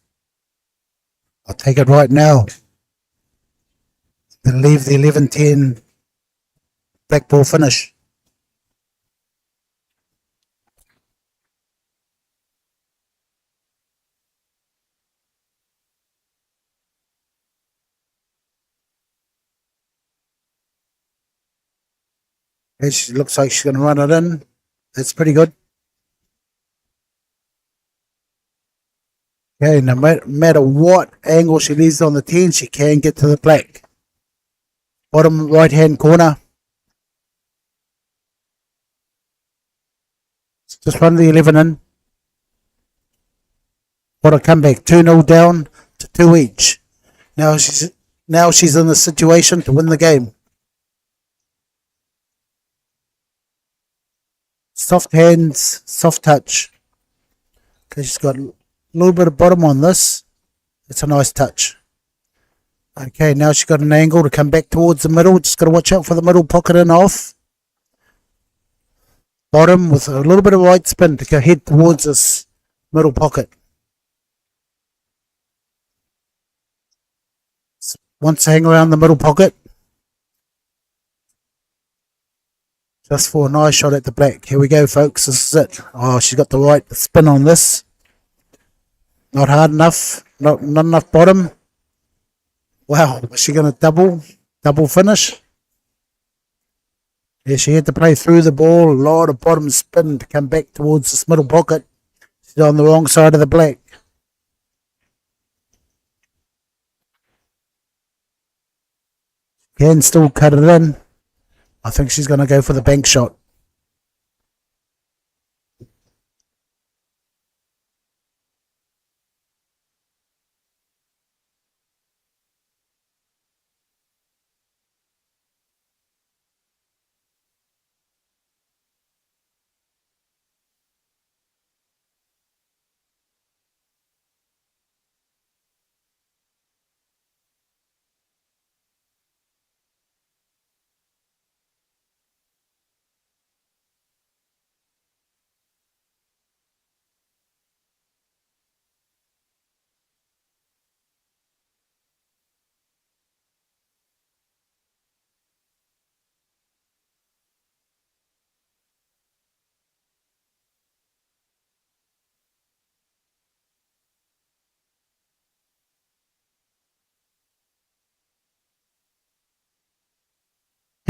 C: I'll take it right now. Then leave the 11, 10 black ball finish. Okay, she looks like she's going to run it in. That's pretty good. Okay, no matter what angle she leaves on the 10, she can get to the black. Bottom right hand corner. Just run the 11 in. What a comeback. 2-0 down to 2 each. Now she's in the situation to win the game. Soft hands, soft touch. Okay, she's got a little bit of bottom on this. It's a nice touch. Okay, now she's got an angle to come back towards the middle. Just got to watch out for the middle pocket and off. Bottom with a little bit of right spin to go head towards this middle pocket. Wants to hang around the middle pocket. Just for a nice shot at the black. Here we go, folks. This is it. Oh, she's got the right spin on this. Not hard enough. Not enough bottom. Wow. Is she going to double finish? Yeah, she had to play through the ball. A lot of bottom spin to come back towards this middle pocket. She's on the wrong side of the black. Can still cut it in. I think she's going to go for the bank shot.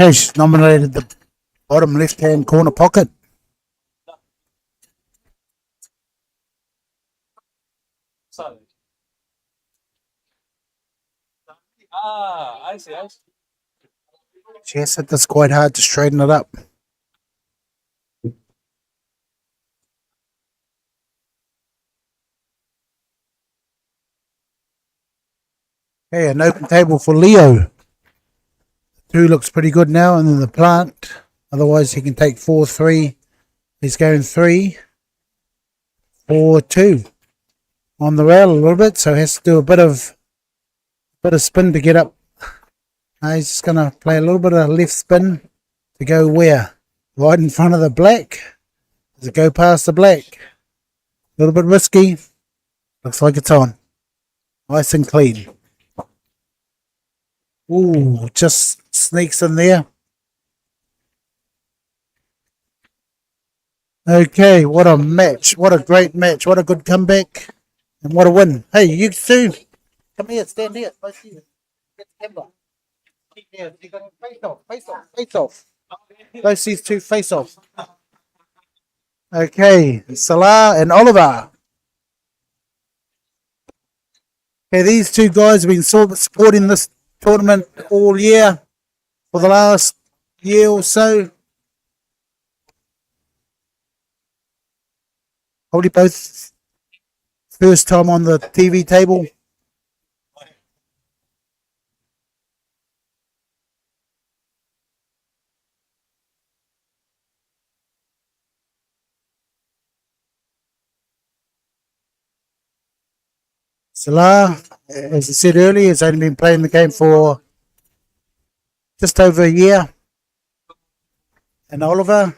C: Okay, she's nominated the bottom left-hand corner pocket.
F: I see.
C: She has hit this quite hard to straighten it up. Okay, an open table for Leo. 2 looks pretty good now, and then the plant. Otherwise, he can take 4-3. He's going 3, 4-2 on the rail a little bit, so he has to do a bit of spin to get up. Now he's just going to play a little bit of left spin to go where? Right in front of the black. Does it go past the black? A little bit risky. Looks like it's on. Nice and clean. Ooh, just sneaks in there. Okay, what a match. What a great match. What a good comeback. And what a win. Hey, you two, come here, stand here. Both of you. Get the camera. Yeah, you got to face off. Both these two face off. Okay, Salah and Oliver. Okay, these two guys have been supporting this tournament all year for the last year or so. Probably both first time on the TV table. Salah, as I said earlier, has only been playing the game for just over a year. And Oliver,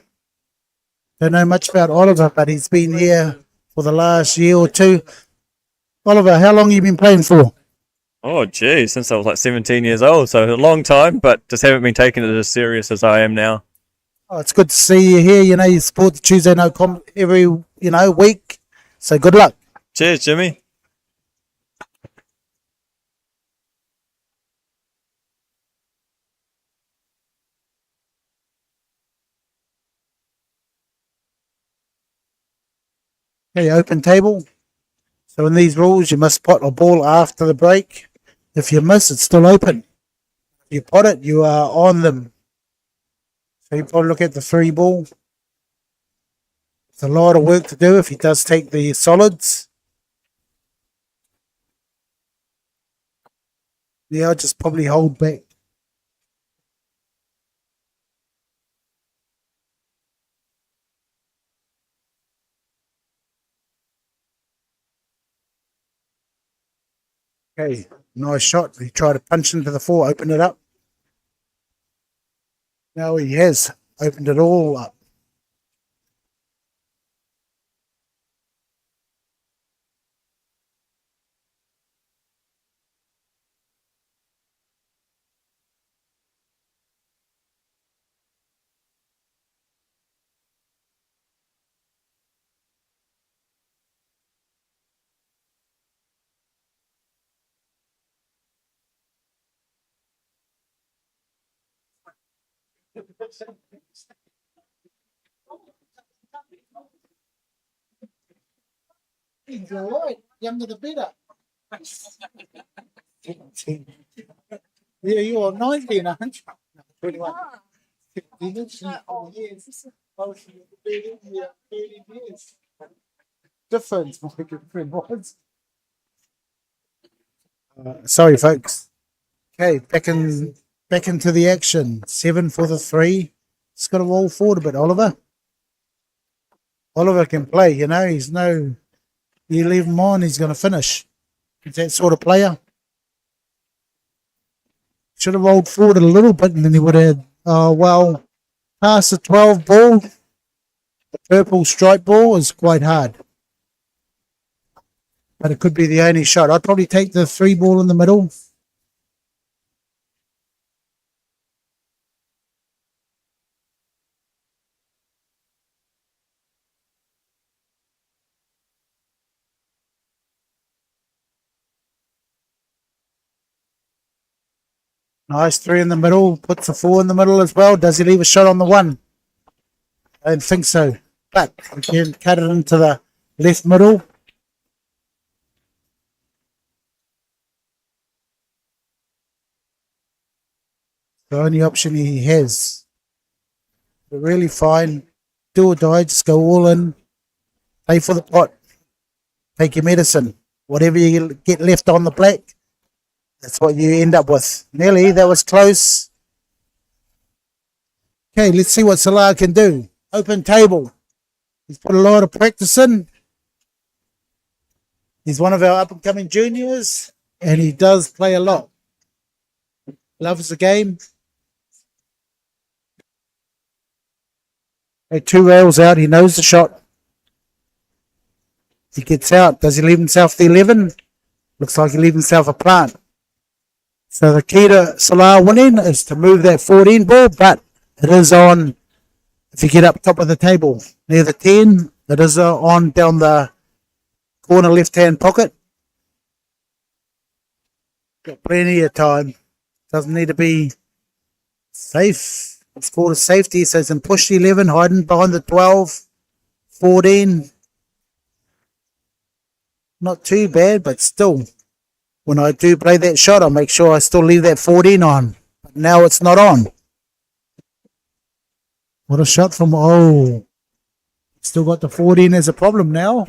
C: don't know much about Oliver, but he's been here for the last year or two. Oliver, how long have you been playing for?
A: Oh, gee, since I was like 17 years old, so a long time, but just haven't been taking it as serious as I am now.
C: Oh, it's good to see you here. You know, you support the Tuesday Night Com every, week. So good luck.
A: Cheers, Jimmy.
C: Okay, open table. So in these rules, you must pot a ball after the break. If you miss, it's still open. If you pot it, you are on them. So you probably look at the 3 ball. It's a lot of work to do if he does take the solids. Yeah, I'll just probably hold back. Okay, nice shot. He tried to punch into the four, open it up. Now he has opened it all up. He's all right. Younger the better. Yeah, you are 19, aren't you? 21. Years. Difference, my good friend was. Sorry, folks. Okay, back into the action. 7 for the 3. Just got to roll forward a bit, Oliver. Oliver can play, you know. He's no. You leave him on, he's going to finish. He's that sort of player. Should have rolled forward a little bit, and then he would have. Past the 12 ball. The purple stripe ball is quite hard. But it could be the only shot. I'd probably take the 3 ball in the middle. Nice 3 in the middle. Puts the 4 in the middle as well. Does he leave a shot on the 1? I don't think so. But we can cut it into the left middle. The only option he has. But really fine. Do or die. Just go all in. Pay for the pot. Take your medicine. Whatever you get left on the black, that's what you end up with. Nearly. That was close. Okay, let's see what Salah can do. Open table. He's put a lot of practice in. He's one of our up-and-coming juniors, and he does play a lot. Loves the game. Okay, 2 rails out. He knows the shot. He gets out. Does he leave himself the 11? Looks like he leaves himself a plant. So the key to Salah winning is to move that 14 ball, but it is on if you get up top of the table near the 10. It is on down the corner left-hand pocket. Got plenty of time. Doesn't need to be safe. It's called a safety, so it's in push 11, hiding behind the 12, 14. Not too bad, but still, when I do play that shot, I'll make sure I still leave that 14 on. But now it's not on. What a shot from, still got the 14 as a problem now.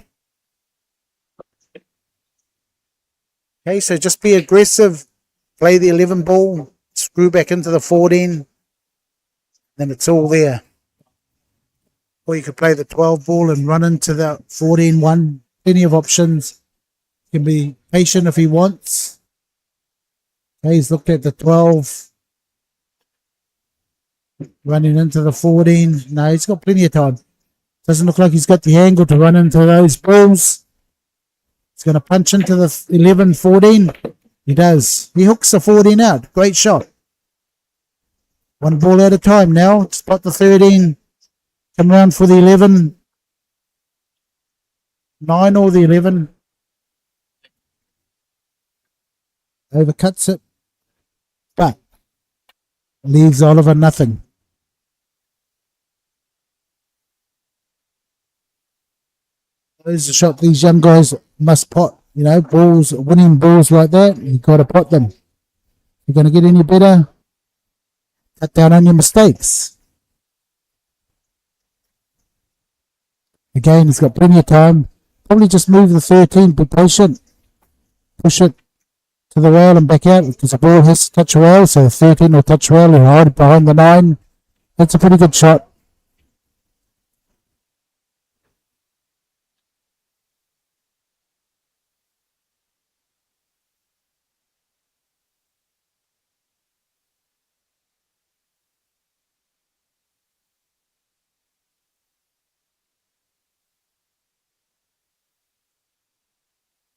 C: Okay, so just be aggressive. Play the 11 ball. Screw back into the 14. Then it's all there. Or you could play the 12 ball and run into the 14-1. Plenty of options. Can be patient if he wants. Okay, he's looked at the 12. Running into the 14. No, he's got plenty of time. Doesn't look like he's got the angle to run into those balls. He's going to punch into the 11, 14. He does. He hooks the 14 out. Great shot. 1 ball at a time now. Spot the 13. Come around for the 11. 9 or the 11. Overcuts it. But leaves Oliver nothing. There's a shot these young guys must pot. You know, balls, winning balls like that, you got to pot them. If you're going to get any better, cut down on your mistakes. Again, he's got plenty of time. Probably just move the 13, be patient. Push it to the rail and back out because the ball has to touch the rail. So 13 will touch the rail and hide behind the 9. That's a pretty good shot.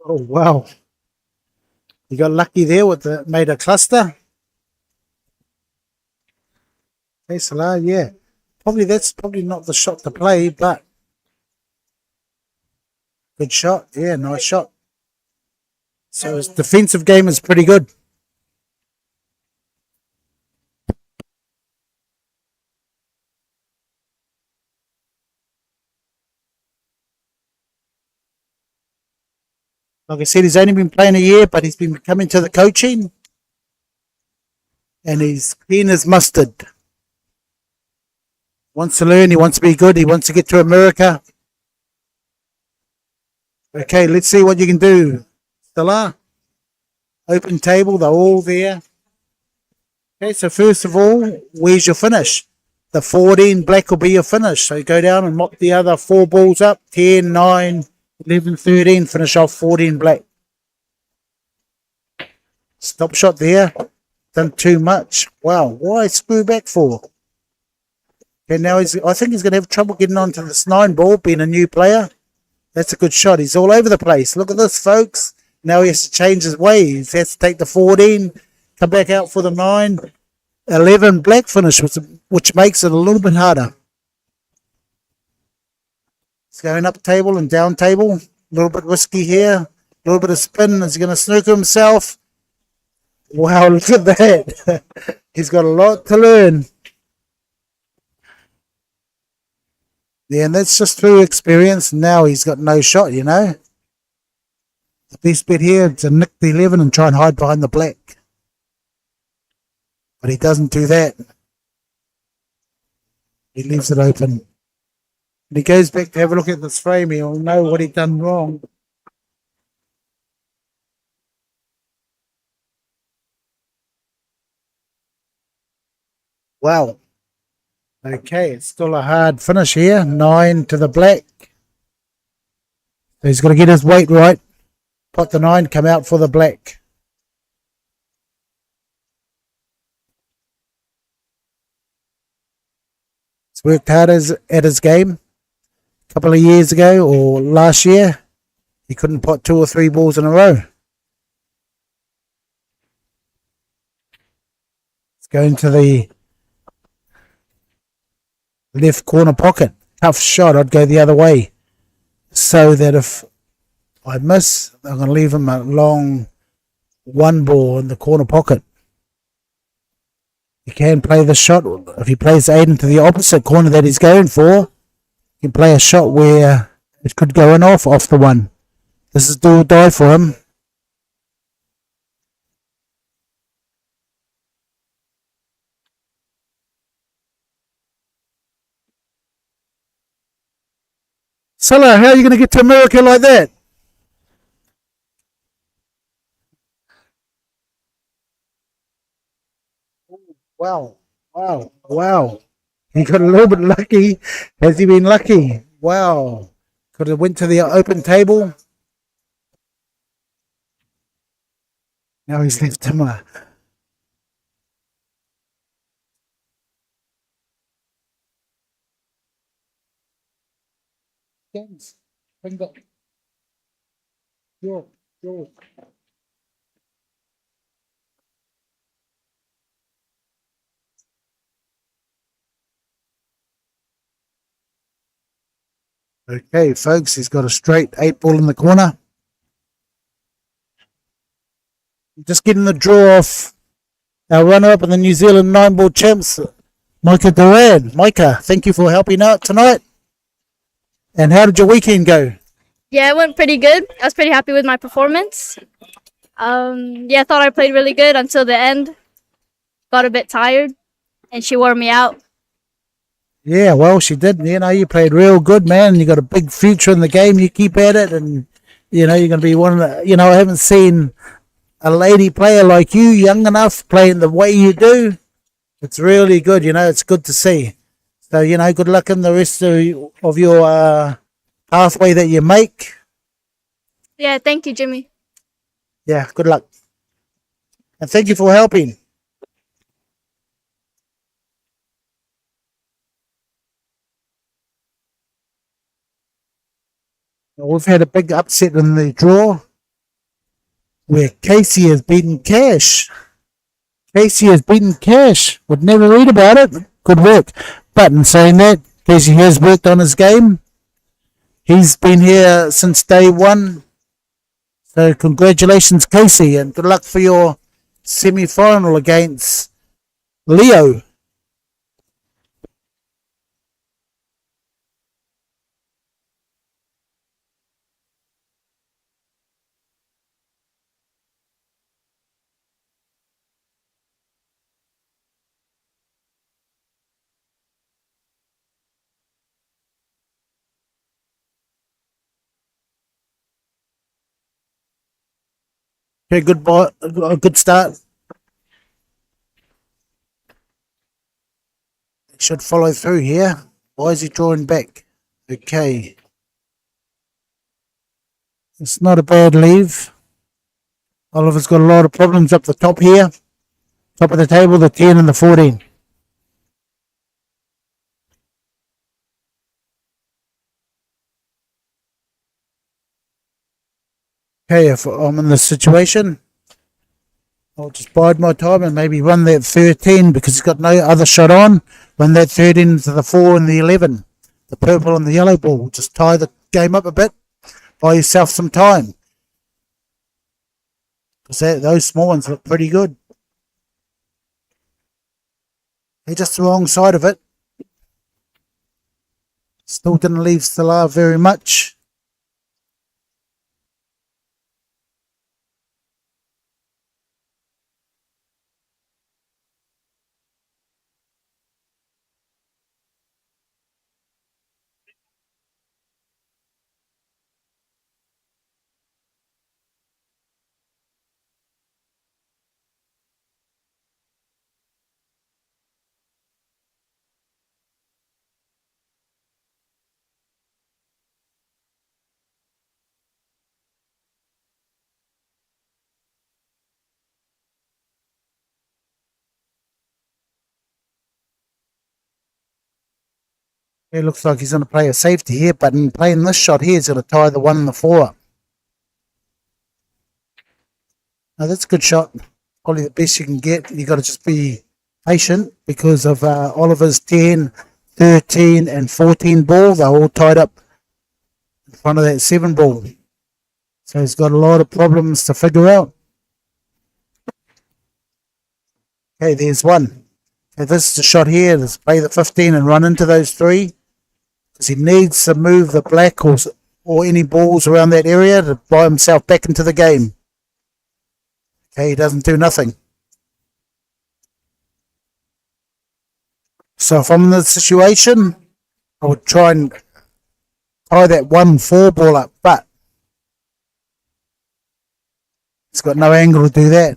C: Oh, wow. You got lucky there with the made a cluster. Hey, Salah, yeah. That's probably not the shot to play, but good shot. Yeah, nice shot. So his defensive game is pretty good. Like I said, he's only been playing a year, but he's been coming to the coaching and he's keen as mustard. Wants to learn, he wants to be good, he wants to get to America. Okay, let's see what you can do. Stella, open table, they're all there. Okay, so first of all, where's your finish? The 14 black will be your finish. So go down and mop the other 4 balls up. 10, 9, 11, 13. Finish off 14 black. Stop shot there. Done too much. Wow, why screw back for? Okay, now I think he's going to have trouble getting onto this 9 ball, being a new player. That's a good shot. He's all over the place. Look at this, folks. Now he has to change his ways. He has to take the 14, come back out for the 9. 11 black finish, which makes it a little bit harder. It's going up table and down table. A little bit risky here. A little bit of spin. Is he going to snooker himself? Wow, look at that. He's got a lot to learn. Yeah, and that's just through experience. Now he's got no shot, you know. The best bet here is to nick the 11 and try and hide behind the black. But he doesn't do that. He leaves it open. When he goes back to have a look at this frame, he'll know what he'd done wrong. Wow. Okay, it's still a hard finish here. 9 to the black. So he's got to get his weight right. Pot the 9, come out for the black. He's worked hard at his game. A couple of years ago or last year, he couldn't pot 2 or 3 balls in a row. It's going to the left corner pocket. Tough shot. I'd go the other way. So that if I miss, I'm going to leave him a long 1 ball in the corner pocket. He can play the shot. If he plays 8 into the opposite corner that he's going for, he can play a shot where it could go in off the 1. This is do or die for him. Salah, how are you going to get to America like that? Wow, wow, wow. He got a little bit lucky. Has he been lucky? Wow. Could have went to the open table. Now he's left him a... James, bring that. Your. Okay, folks, he's got a straight 8 ball in the corner. Just getting the draw off our runner-up in the New Zealand 9 ball champs, Micah Duran. Micah, thank you for helping out tonight. And how did your weekend go?
G: Yeah, it went pretty good. I was pretty happy with my performance. I thought I played really good until the end. Got a bit tired, and she wore me out.
C: Yeah, well, she did. You know, you played real good, man. You got a big future in the game. You keep at it, and you know you're going to be one of the. You know, I haven't seen a lady player like you, young enough, playing the way you do. It's really good. You know, it's good to see. So you know, good luck in the rest of your pathway that you make.
G: Yeah, thank you, Jimmy.
C: Yeah, good luck, and thank you for helping. We've had a big upset in the draw where Casey has beaten Cash. Casey has beaten Cash. Would never read about it. Good work. But in saying that, Casey has worked on his game. He's been here since day one. So congratulations, Casey, and good luck for your semi-final against Leo. Okay, a good start. Should follow through here. Why is he drawing back? Okay. It's not a bad leave. Oliver's got a lot of problems up the top here. Top of the table, the 10 and the 14. Okay, if I'm in this situation, I'll just bide my time and maybe run that 13 because he's got no other shot on. Run that 13 to the 4 and the 11. The purple and the yellow ball. Just tie the game up a bit. Buy yourself some time. Because those small ones look pretty good. They're just the wrong side of it. Still didn't leave Salah very much. It looks like he's going to play a safety here, but in playing this shot here, he's going to tie the 1 and the 4 up. Now that's a good shot. Probably the best you can get. You got to just be patient because of Oliver's 10, 13 and 14 ball. They're all tied up in front of that 7 ball. So he's got a lot of problems to figure out. Okay, there's one. Okay, this is a shot here. Let's play the 15 and run into those 3. Because he needs to move the black or any balls around that area to buy himself back into the game. Okay, he doesn't do nothing. So if I'm in this situation, I would try and tie that 1-4 ball up, but it's got no angle to do that.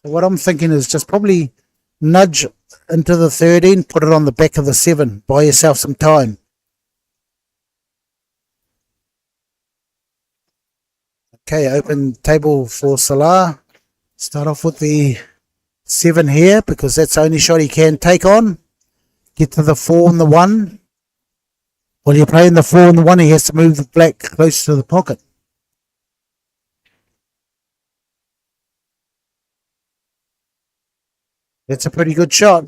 C: So what I'm thinking is just probably nudge into the 13, put it on the back of the 7, buy yourself some time. Okay, open table for Salah. Start off with the 7 here because that's the only shot he can take on. Get to the 4 and the 1. While you're playing the 4 and the 1, he has to move the black close to the pocket. That's a pretty good shot.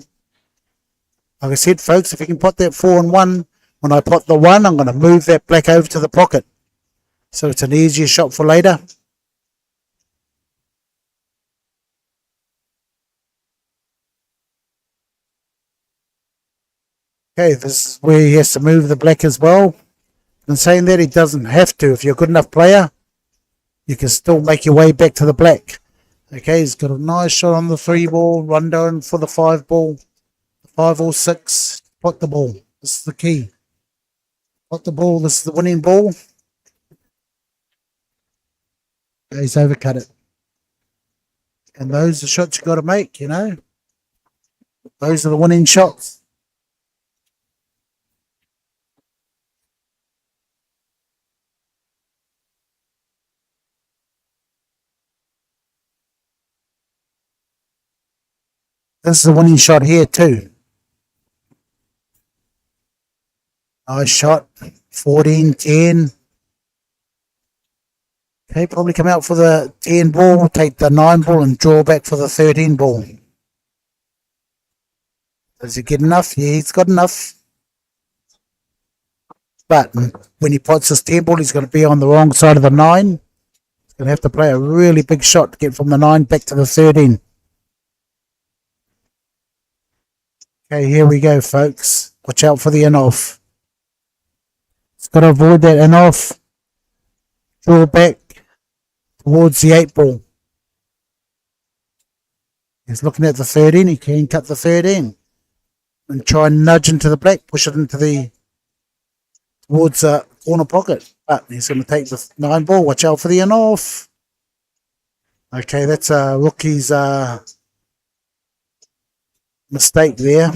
C: Like I said, folks, if you can put that 4 and 1, when I put the 1, I'm going to move that black over to the pocket. So it's an easier shot for later. Okay, this is where he has to move the black as well. And saying that, he doesn't have to. If you're a good enough player, you can still make your way back to the black. Okay, he's got a nice shot on the 3 ball, run down for the 5 ball. 5 or 6, pot the ball. This is the key. Pot the ball, this is the winning ball. He's overcut it. And those are shots you got to make, you know. Those are the winning shots. This is a winning shot here too. Nice shot. 14, 10. Okay, probably come out for the 10 ball, take the 9 ball and draw back for the 13 ball. Does he get enough? Yeah, he's got enough. But when he pots his 10 ball, he's going to be on the wrong side of the 9. He's going to have to play a really big shot to get from the 9 back to the 13. Okay, here we go, folks. Watch out for the in-off. He's got to avoid that in-off. Draw back towards the 8 ball. He's looking at the 13. He can cut the 13. And try and nudge into the black. Push it into the towards the corner pocket. But he's going to take the 9 ball. Watch out for the in-off. Okay, that's a rookie's mistake there.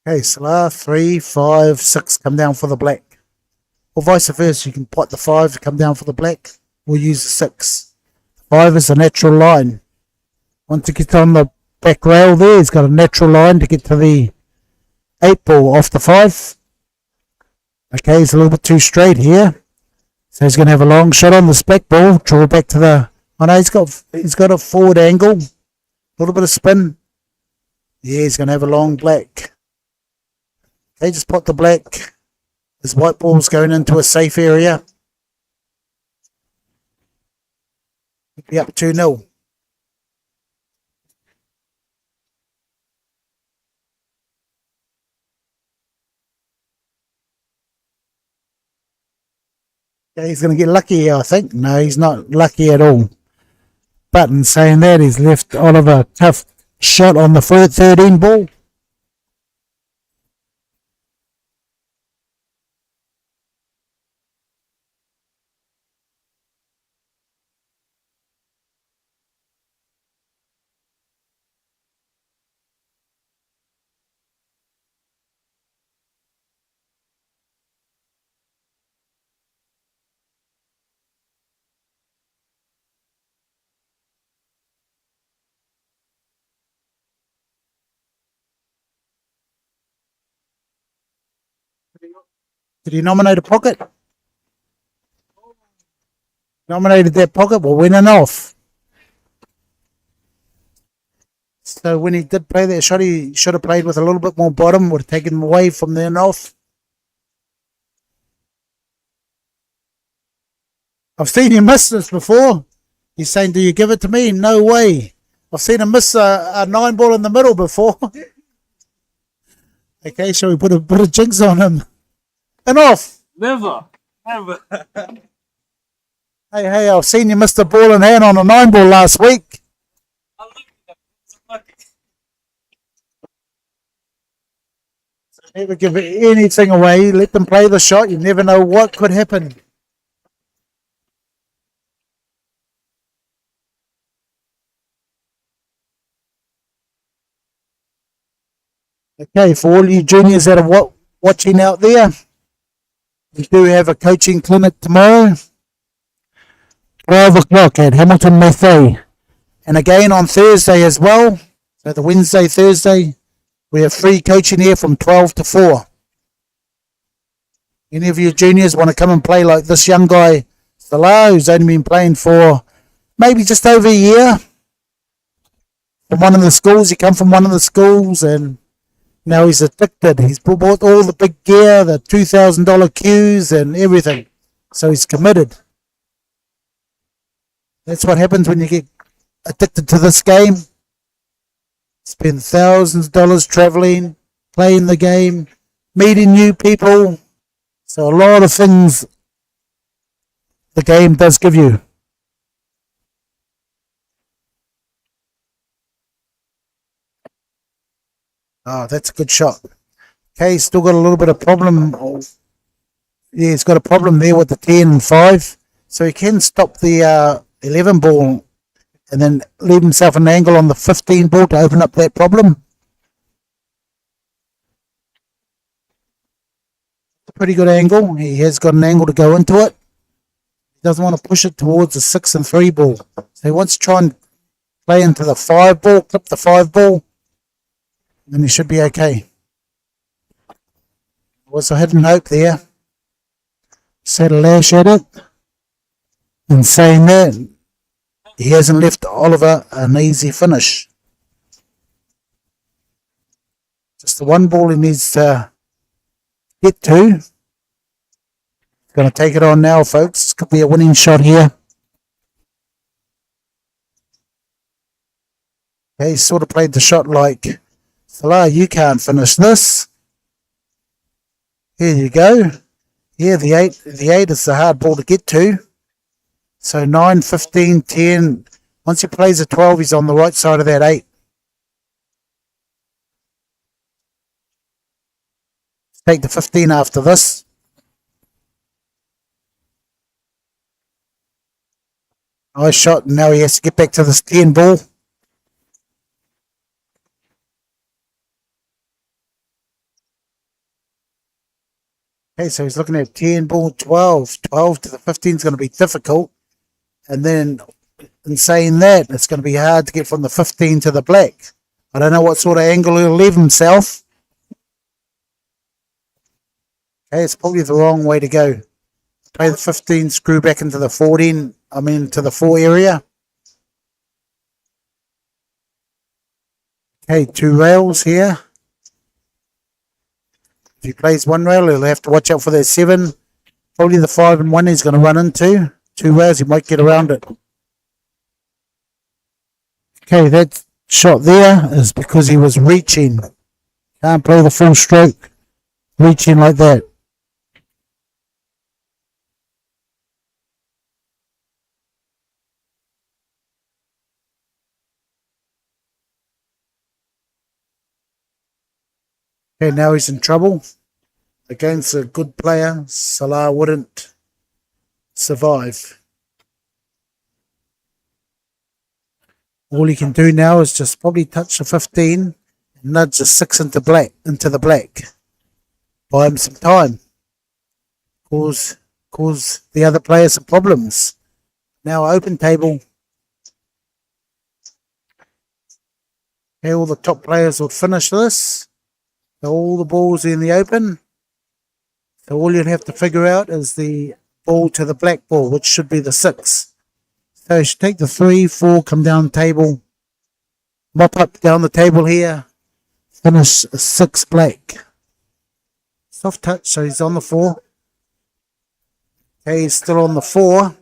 C: Okay, Salah, 3, 5, 6 come down for the black. Or vice versa, you can pot the 5 to come down for the black, or use the 6. 5 is a natural line. Once he gets on the back rail there, he's got a natural line to get to the 8 ball off the 5. Okay, he's a little bit too straight here. So he's going to have a long shot on the spec ball, draw back to the... Oh no, he's got a forward angle. A little bit of spin. Yeah, he's going to have a long black. Okay, just pot the black. His white ball's going into a safe area. Be up 2-0. Okay, he's going to get lucky here, I think. No, he's not lucky at all. But in saying that, he's left Oliver a tough shot on the 13 ball. Did he nominate a pocket? Nominated that pocket, we're winning off. So when he did play that shot, he should have played with a little bit more bottom, would have taken him away from the in-off. I've seen him miss this before. He's saying, do you give it to me? No way. I've seen him miss a 9 ball in the middle before. Okay, so we put a bit of jinx on him. And off.
F: Never.
C: Hey, I've seen you miss the ball in hand on a 9 ball last week. Never give anything away. Let them play the shot. You never know what could happen. Okay, for all you juniors that are watching out there, we do have a coaching clinic tomorrow, 12 o'clock at Hamilton Mathey. And again on Thursday as well. So the Wednesday, Thursday, we have free coaching here from 12 to 4. Any of you juniors want to come and play like this young guy, Salah, who's only been playing for maybe just over a year. From one of the schools, he come from one of the schools and now he's addicted. He's bought all the big gear, the $2,000 cues and everything. So he's committed. That's what happens when you get addicted to this game. Spend thousands of dollars traveling, playing the game, meeting new people. So a lot of things the game does give you. Oh, that's a good shot. Okay, he's still got a little bit of problem. Yeah, he's got a problem there with the 10 and 5. So he can stop the 11 ball and then leave himself an angle on the 15 ball to open up that problem. It's a pretty good angle. He has got an angle to go into it. He doesn't want to push it towards the 6 and 3 ball. So he wants to try and play into the 5 ball, clip the 5 ball, and he should be okay. Was a hidden hope there. Set a lash at it. In saying that, he hasn't left Oliver an easy finish. Just the one ball he needs to get to. He's going to take it on now, folks. This could be a winning shot here. Okay, he sort of played the shot like, Salah, you can't finish this. Here you go. Yeah, the 8 is the hard ball to get to. So 9, 15, 10. Once he plays a 12, he's on the right side of that 8. Take the 15 after this. Nice shot, and now he has to get back to this 10 ball. Okay, so he's looking at 10 ball, 12. 12 to the 15 is going to be difficult. And then, in saying that, it's going to be hard to get from the 15 to the black. I don't know what sort of angle he'll leave himself. Okay, it's probably the wrong way to go. Play the 15, screw back into the 14, to the 4 area. Okay, 2 rails here. If he plays 1 rail, he'll have to watch out for that 7. Probably the 5 and 1 he's going to run into. 2 rails, he might get around it. Okay, that shot there is because he was reaching. Can't play the full stroke. Reaching like that. Okay, now he's in trouble. Against a good player, Salah wouldn't survive. All he can do now is just probably touch the 15 and nudge the 6 into the black. Buy him some time. Cause the other players some problems. Now open table. Okay, all the top players will finish this. So all the balls in the open. So all you'd have to figure out is the ball to the black ball, which should be the 6. So you should take the 3, 4, come down the table, mop up down the table here, finish 6 black. Soft touch, so he's on the 4. Okay, he's still on the 4.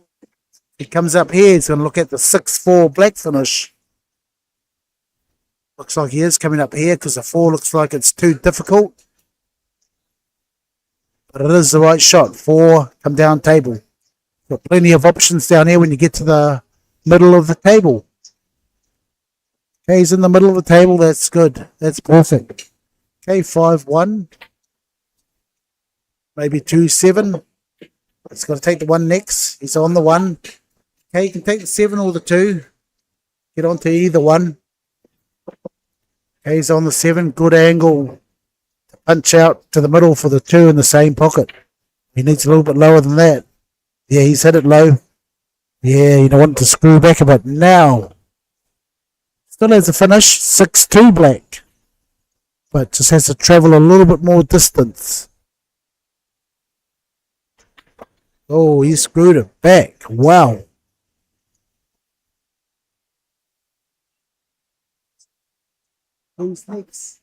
C: He comes up here, he's going to look at the 6, 4 black finish. Looks like he is coming up here because the 4 looks like it's too difficult. But it is the right shot. 4, come down table. Got plenty of options down here when you get to the middle of the table. Okay, he's in the middle of the table. That's good. That's perfect. Okay, 5, 1. Maybe 2, 7. He's got to take the 1 next. He's on the 1. Okay, you can take the 7 or the 2. Get onto either one. Okay, he's on the 7. Good angle to punch out to the middle for the 2 in the same pocket. He needs a little bit lower than that. Yeah, he's hit it low. Yeah, you don't want to screw back a bit. Now, still has a finish. 6-2 black. But just has to travel a little bit more distance. Oh, he screwed it back. Wow. Who's next?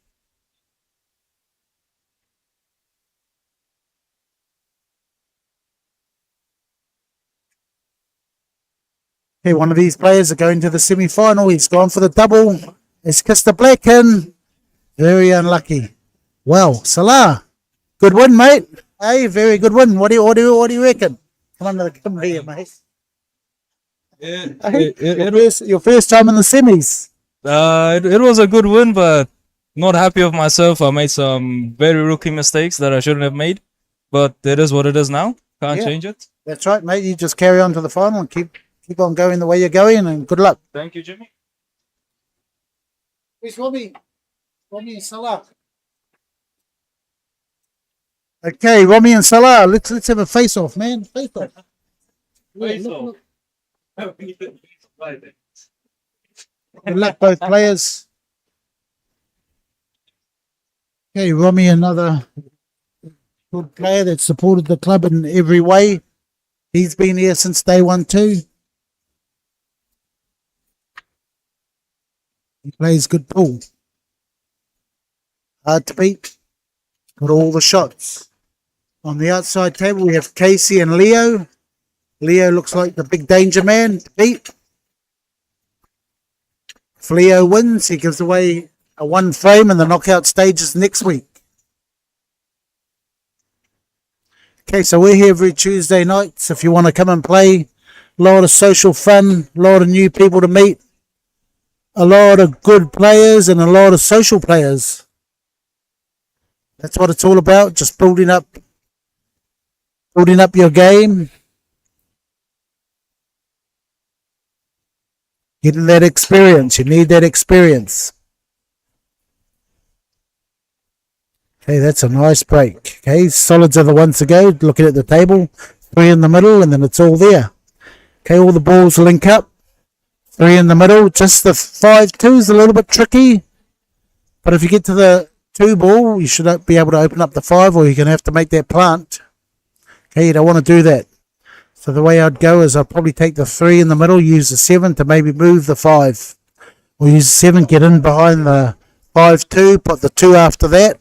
C: Okay, one of these players are going to the semi-final. He's gone for the double. It's kissed the black in. Very unlucky. Well, Salah, good win, mate. Hey, very good win. What do you reckon? Come on to the camera here, mate.
F: It
C: Your first time in the semis.
F: it was a good win, but not happy with myself. I made some very rookie mistakes that I shouldn't have made, but it is what it is now. Can't
C: Yeah.
F: change it.
C: That's right, mate. You just carry on to the final and keep on going the way you're going, and good luck.
F: Thank you, Jimmy.
C: Where's Robbie? Robbie and Salah. Okay, Robbie and Salah. Let's have a face off, man. Face off. Look. Good luck, both players. Okay, Romy, another good player that supported the club in every way. He's been here since day one too. He plays good pool. Hard to beat. Got all the shots. On the outside table, we have Casey and Leo. Leo looks like the big danger man to beat. If Leo wins, he gives away a one frame in the knockout stages next week. Okay, so we're here every Tuesday nights. If you want to come and play, a lot of social fun, a lot of new people to meet, a lot of good players and a lot of social players. That's what it's all about, just building up your game, getting that experience. You need that experience. Okay, that's a nice break. Okay, solids are the ones to go. Looking at the table, 3 in the middle, and then it's all there. Okay, all the balls link up. 3 in the middle. Just the 5-2 is a little bit tricky. But if you get to the 2 ball, you should be able to open up the 5, or you're going to have to make that plant. Okay, you don't want to do that. So the way I'd go is I'd probably take the 3 in the middle, use the 7 to maybe move the 5. Or use the 7, get in behind the 5-2, put the 2 after that.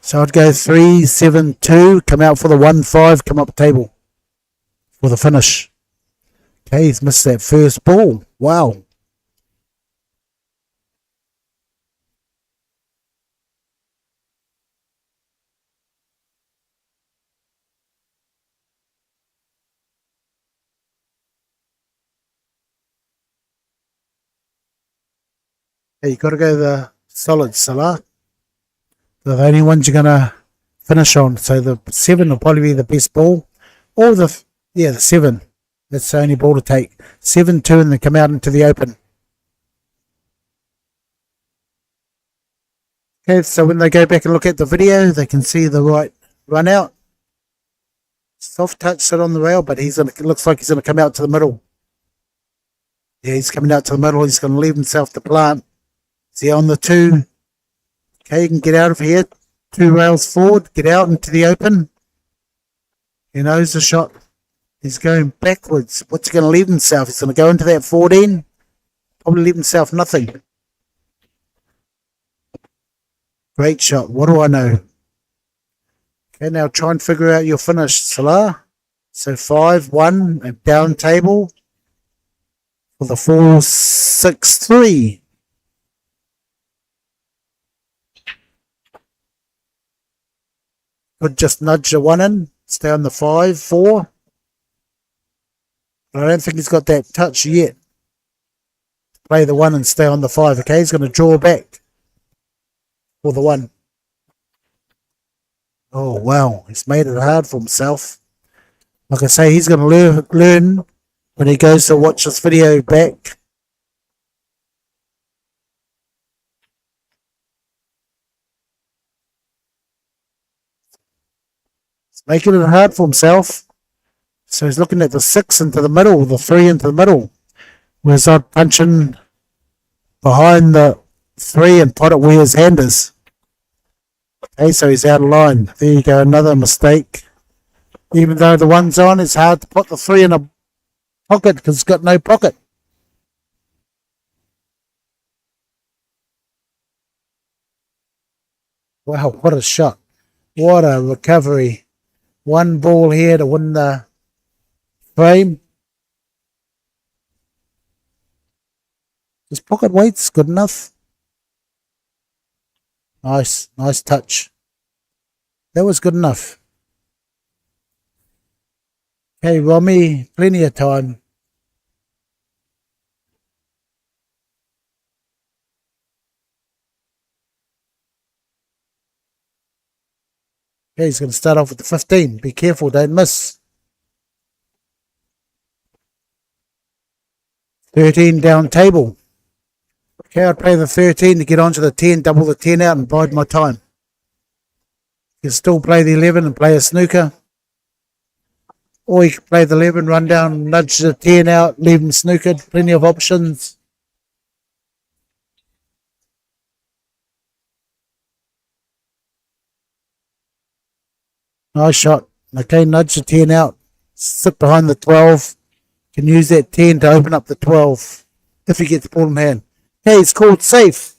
C: So I'd go 3-7-2, come out for the 1-5, come up table for the finish. Okay, he's missed that first ball. Wow. Okay, you got to go the solid, Salah. They're the only ones you're going to finish on. So the 7 will probably be the best ball. Or the 7. That's the only ball to take. 7-2 and then come out into the open. Okay, so when they go back and look at the video, they can see the right run out. Soft touch sit on the rail, but looks like he's going to come out to the middle. Yeah, he's coming out to the middle. He's going to leave himself to plant. See on the 2. Okay, you can get out of here. 2 rails forward, get out into the open. He knows the shot. He's going backwards. What's he going to leave himself? He's going to go into that 14. Probably leave himself nothing. Great shot. What do I know? Okay, now try and figure out your finish, Salah. So 5-1 and down table for the 4-6-3. Could just nudge the 1 in. Stay on the 5-4. But I don't think he's got that touch yet. Play the 1 and stay on the 5. Okay, he's going to draw back for the 1. Oh, wow. He's made it hard for himself. Like I say, he's going to learn when he goes to watch this video back. He's making it hard for himself. So he's looking at the 6 into the middle, the 3 into the middle. Whereas I'd punch in behind the 3 and put it where his hand is. Okay, so he's out of line. There you go, another mistake. Even though the 1's on, it's hard to put the 3 in a pocket because it's got no pocket. Wow, what a shot. What a recovery. 1 ball here to win the frame. His pocket weight's good enough. Nice touch. That was good enough. Okay, Romy, plenty of time. Okay, he's going to start off with the 15. Be careful, don't miss. 13 down table. Okay, I'd play the 13 to get onto the 10, double the 10 out and bide my time. You can still play the 11 and play a snooker. Or you can play the 11, run down, nudge the 10 out, leave them snookered. Plenty of options. Nice shot. Okay, nudge the 10 out. Sit behind the 12. Can use that 10 to open up the 12 if he gets the ball in hand. Okay, it's called safe.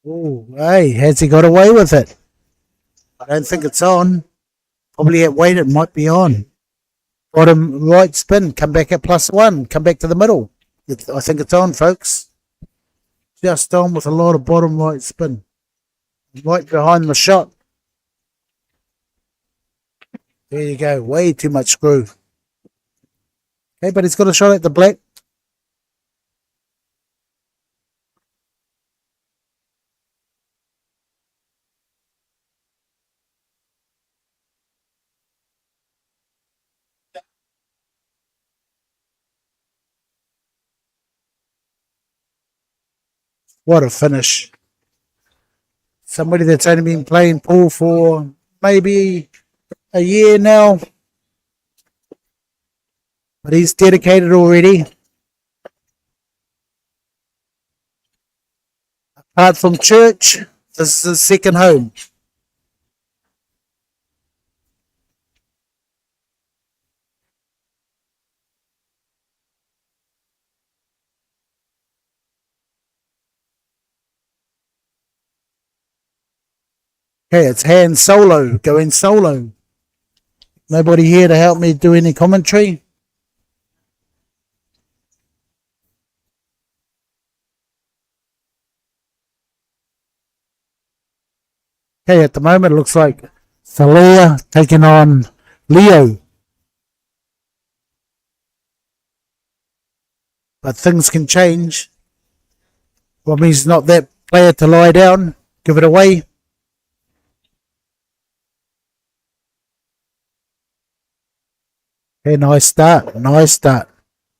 C: Oh, hey, has he got away with it? I don't think it's on. Probably at weight it might be on. Bottom right spin, come back at +1, come back to the middle. I think it's on, folks. Just on with a lot of bottom right spin. Right behind the shot. There you go, way too much screw. Okay, but he's got a shot at the black. What a finish. Somebody that's only been playing pool for maybe a year now. But he's dedicated already. Apart from church, this is his second home. Okay, it's hand solo, going solo. Nobody here to help me do any commentary? Okay, at the moment it looks like Thalia taking on Leo. But things can change. Robbie's not that player to lie down. Give it away. Okay, nice start. Nice start.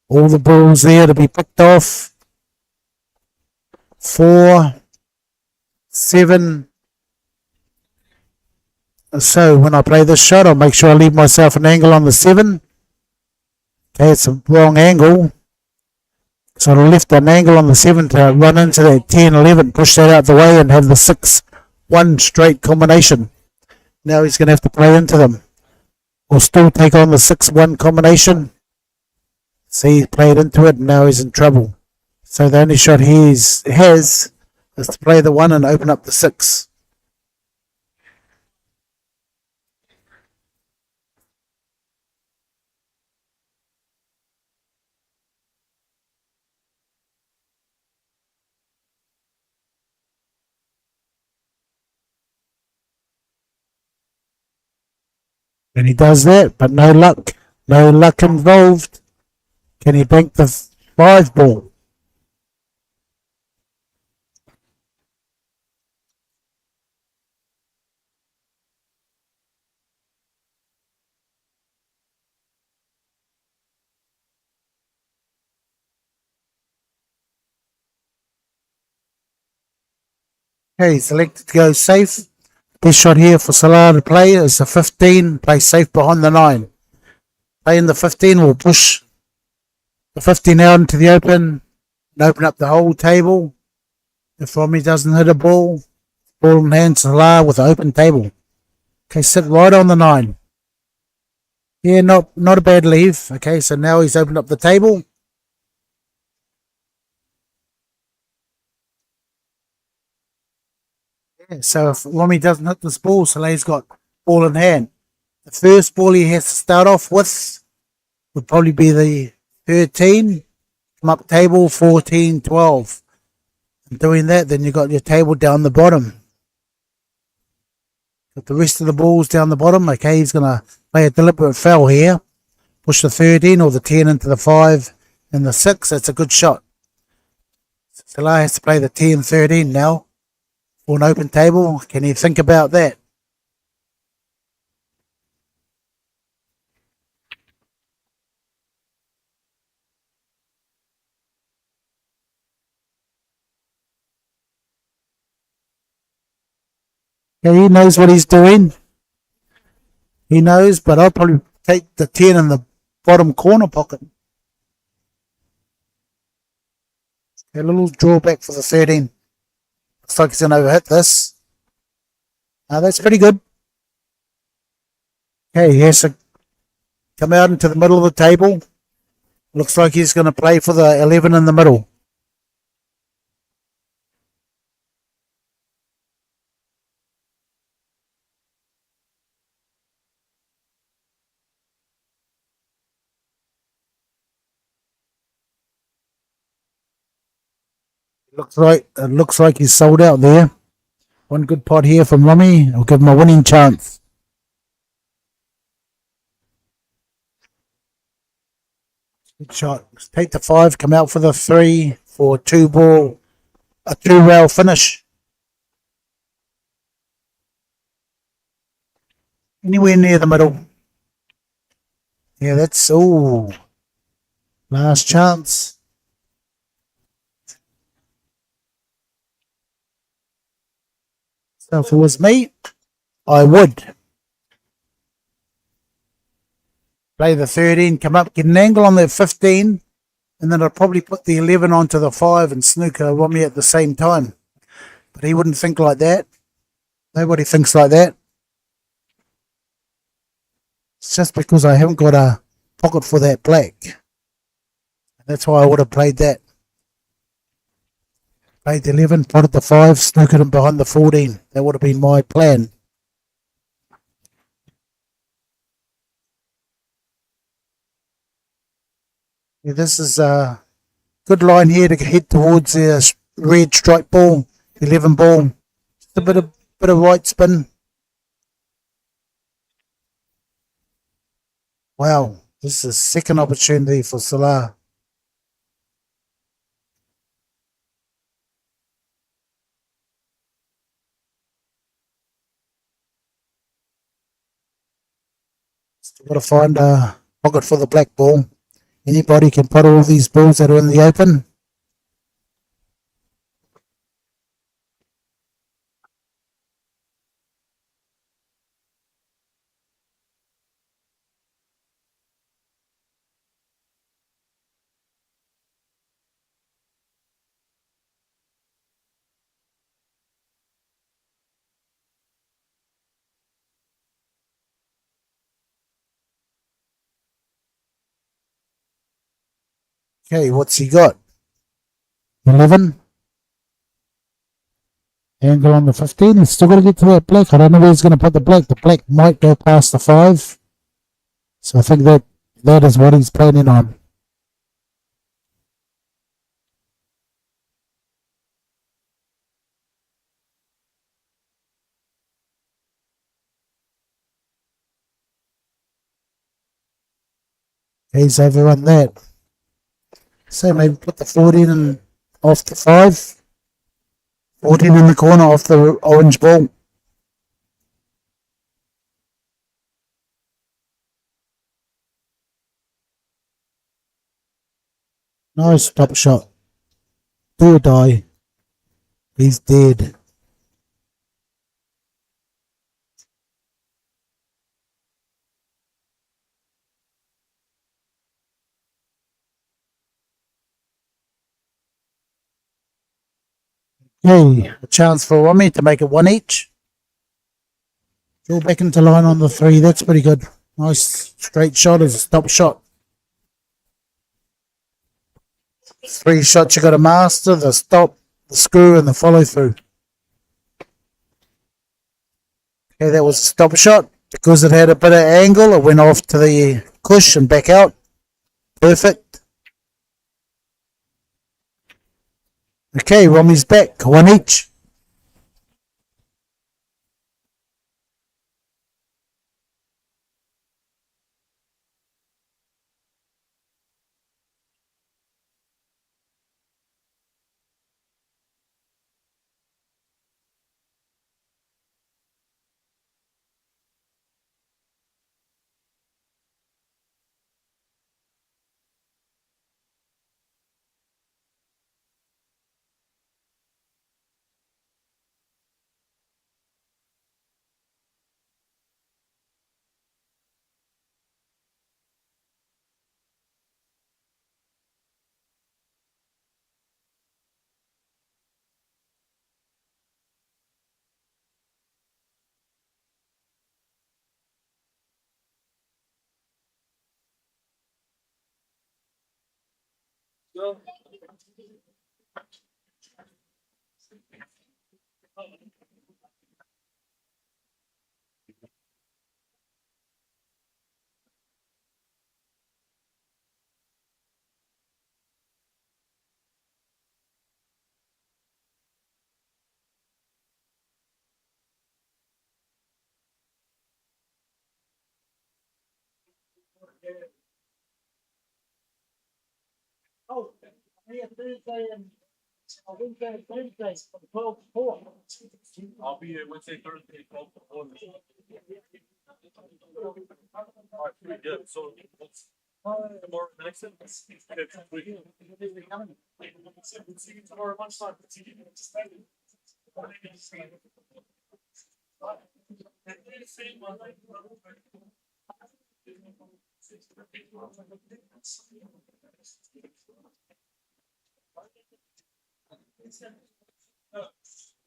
C: All the balls there to be picked off. 4, 7. So when I play this shot, I'll make sure I leave myself an angle on the 7. Okay, it's a wrong angle. So I left an angle on the 7 to run into that 10, 11, push that out the way and have the 6, 1 straight combination. Now he's going to have to play into them. Or still take on the 6, 1 combination. See, he played into it and now he's in trouble. So the only shot he has is to play the 1 and open up the 6. And he does that, but no luck. No luck involved. Can he bank the 5 ball? Okay, he's elected to go safe. Best shot here for Salah to play is the 15. Play safe behind the 9. Playing the 15 will push the 15 out into the open and open up the whole table. If Romy doesn't hit a ball in hand, Salah with the open table. Okay, sit right on the 9. Yeah, not a bad leave. Okay, so now he's opened up the table. Yeah, so if Romy doesn't hit this ball, Salah's got ball in hand. The first ball he has to start off with would probably be the 13. Come up table 14, 12. And doing that, then you got your table down the bottom. But the rest of the balls down the bottom, okay, he's going to play a deliberate foul here. Push the 13 or the 10 into the 5 and the 6. That's a good shot. Salah has to play the 10, 13 now for an open table. Can he think about that? Yeah, he knows what he's doing. He knows, but I'll probably take the 10 in the bottom corner pocket. A little drawback for the 13. Looks like he's going to overhit this. That's pretty good. Okay, he has to come out into the middle of the table. Looks like he's going to play for the 11 in the middle. Looks like he's sold out there. One good pot here from Rummy. I'll give him a winning chance. Good shot. Take the 5, come out for the 3 for a 2-rail finish. Anywhere near the middle. Yeah, that's all. Last chance. So if it was me, I would play the 13, come up, get an angle on that 15, and then I'd probably put the 11 onto the 5 and snooker Rummy at the same time. But he wouldn't think like that. Nobody thinks like that. It's just because I haven't got a pocket for that black. That's why I would have played that. Played the 11, potted the 5, snookered him behind the 14. That would have been my plan. Yeah, this is a good line here to head towards the red strike ball, 11 ball. Just a bit of right spin. Wow, this is a second opportunity for Salah. Still got to find a pocket for the black ball. Anybody can pot all these balls that are in the open. Okay, what's he got? 11. Angle on the 15. He's still got to get to that black. I don't know where he's going to put the black. The black might go past the 5. So I think that is what he's planning on. He's overrun that. So maybe put the 14 in off the 5. 14 in the corner off the orange ball. Nice top shot. Do or die. He's dead. Okay, a chance for Rummy to make it 1 each. Draw back into line on the 3. That's pretty good. Nice straight shot as a stop shot. 3 shots you got to master: the stop, the screw, and the follow through. Okay, that was a stop shot. Because it had a bit of angle, it went off to the cush and back out. Perfect. Okay, Rummy's back. 1 each.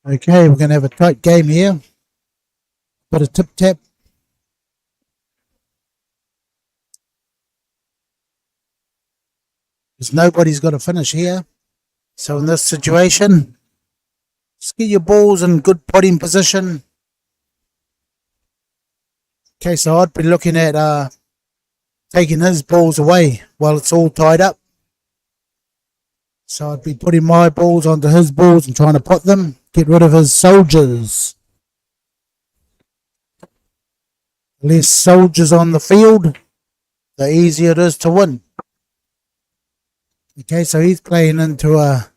C: Okay, we're going to have a tight game here. Bit of tip tap. Because nobody's got to finish here. So in this situation, just get your balls in good potting position. Okay, so I'd be looking at taking his balls away while it's all tied up. So I'd be putting my balls onto his balls and trying to pot them. Get rid of his soldiers. Less soldiers on the field, the easier it is to win. Okay, so he's playing a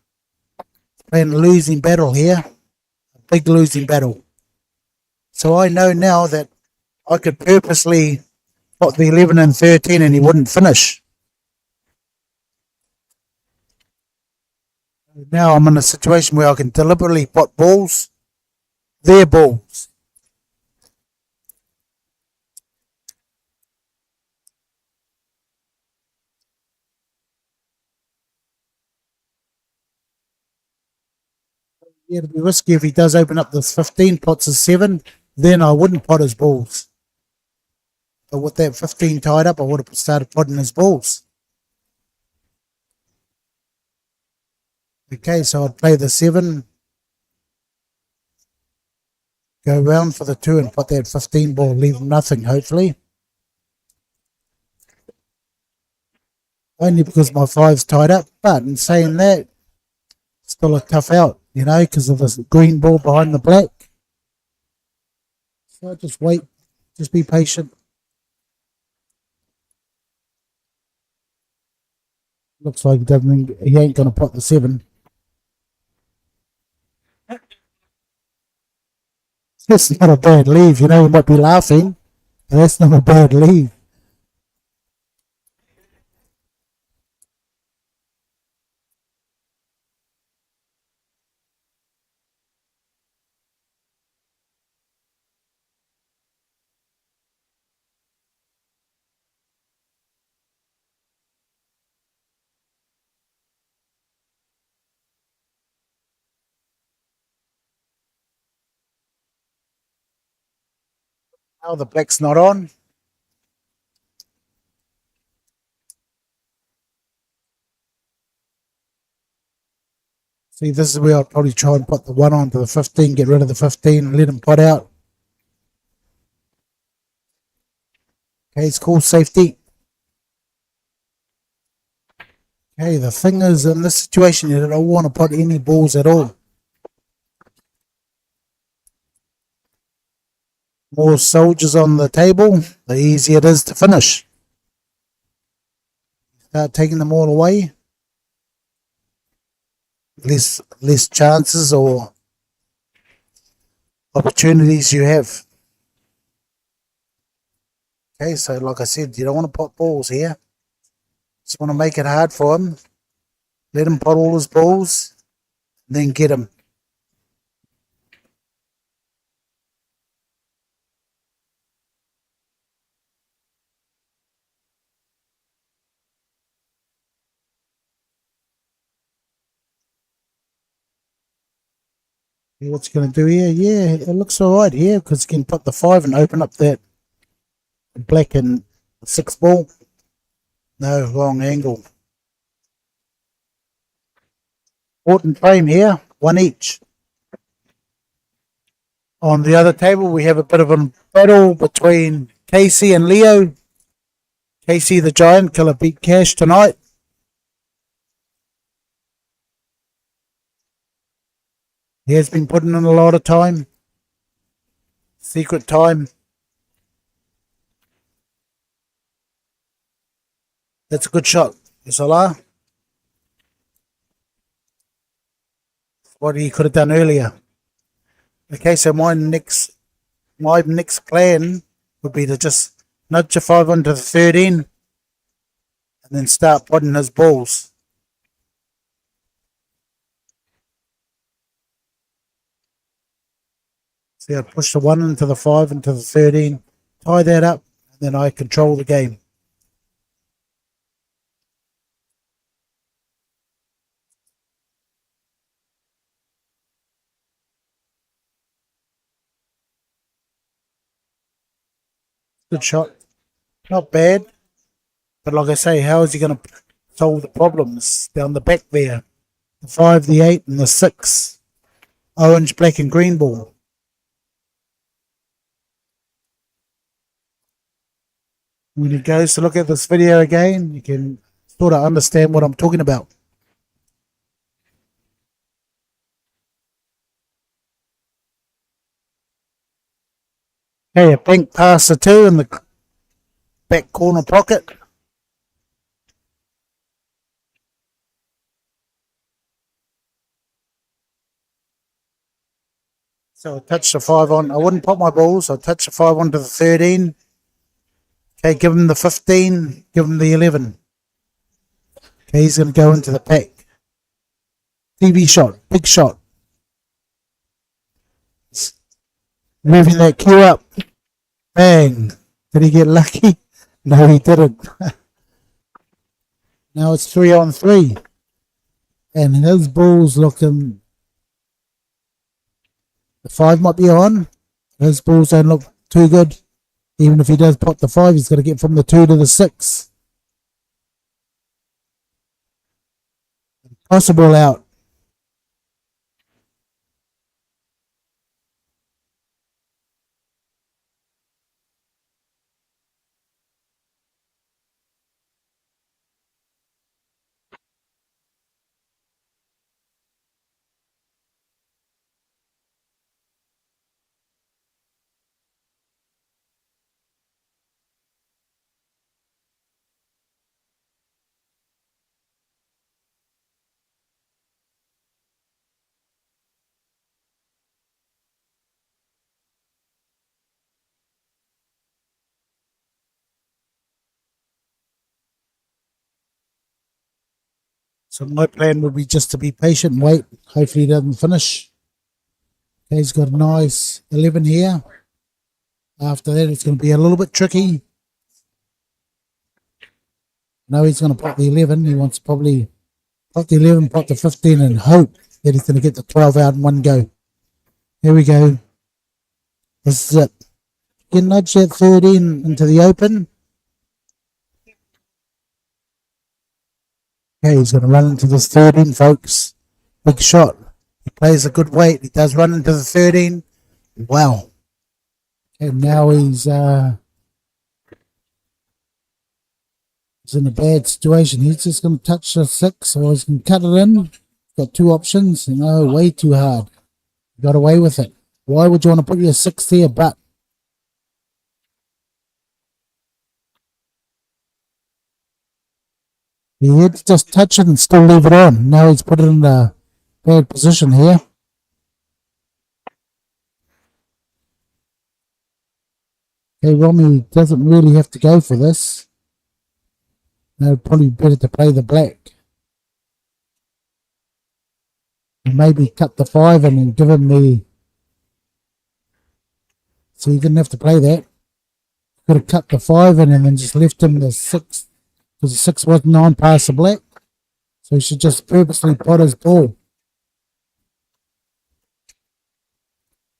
C: losing battle here. A big losing battle. So I know now that I could purposely pot the 11 and 13 and he wouldn't finish. Now I'm in a situation where I can deliberately pot balls, their balls. Yeah, it'd be risky if he does open up this 15, pots his 7, then I wouldn't pot his balls. But with that 15 tied up, I would have started potting his balls. Okay, so I'd play the 7, go round for the 2 and pot that 15 ball, leave nothing, hopefully. Only because my 5's tied up, but in saying that, still a tough out, you know, because of this green ball behind the black. So just wait, just be patient. Looks like he ain't going to pot the 7. That's not a bad leave, you know, you might be laughing, but that's not a bad leave. Now the black's not on. See, this is where I'll probably try and put the 1 onto the 15, get rid of the 15, and let him pot out. Okay, it's called safety. Okay, the thing is, in this situation, you don't want to put any balls at all. More soldiers on the table, the easier it is to finish. Start taking them all away. Less chances or opportunities you have. Okay, so like I said, you don't want to pot balls here. Just want to make it hard for him. Let him pot all his balls, then get him. See what's going to do here? Yeah, it looks alright here because he can put the 5 and open up that black and 6 ball. No, wrong angle. important frame here, one each. On the other table, we have a bit of a battle between Casey and Leo. Casey the Giant Killer beat Cash tonight. He has been putting in a lot of time. Secret time. That's a good shot. Salah. What he could have done earlier. Okay, so my next plan would be to just nudge a 5 onto the 13 and then start putting his balls. See, I push the 1 into the 5 into the 13, tie that up, and then I control the game. Good shot. Not bad. But like I say, how is he going to solve the problems down the back there? The 5, the 8, and the 6. Orange, black, and green ball. When he goes to look at this video again, you can sort of understand what I'm talking about. Okay, a pink passer 2 in the back corner pocket. So I touch the 5 on. I wouldn't pop my balls. I touch the 5 onto the 13. Okay, give him the 15. Give him the 11. Okay, he's going to go into the pack. TV shot. Big shot. Moving that cue up. Bang. Did he get lucky? No, he didn't. Now it's 3 on 3. And his ball's looking... The 5 might be on. His balls don't look too good. Even if he does pop the 5, he's got to get from the 2 to the 6. Possible out. So my plan would be just to be patient and wait. Hopefully he doesn't finish. Okay, he's got a nice 11 here. After that, it's going to be a little bit tricky. No, he's going to pop the 11. He wants to probably pop the 11, pop the 15, and hope that he's going to get the 12 out in one go. Here we go. This is it. You can nudge that 13 into the open. Okay, he's going to run into this 13, folks. Big shot. He plays a good weight. He does run into the 13. Wow. And now he's in a bad situation. He's just going to touch the 6, or he's going to cut it in. Got 2 options. No, way too hard. Got away with it. Why would you want to put your 6 here? But he had to just touch it and still leave it on. Now he's put it in a bad position here. Okay, Romy doesn't really have to go for this. No, probably better to play the black. And maybe cut the 5 and then give him the... So he didn't have to play that. Could have cut the 5 in and then just left him the 6. Because the 6 wasn't on past the black. So he should just purposely pot his ball.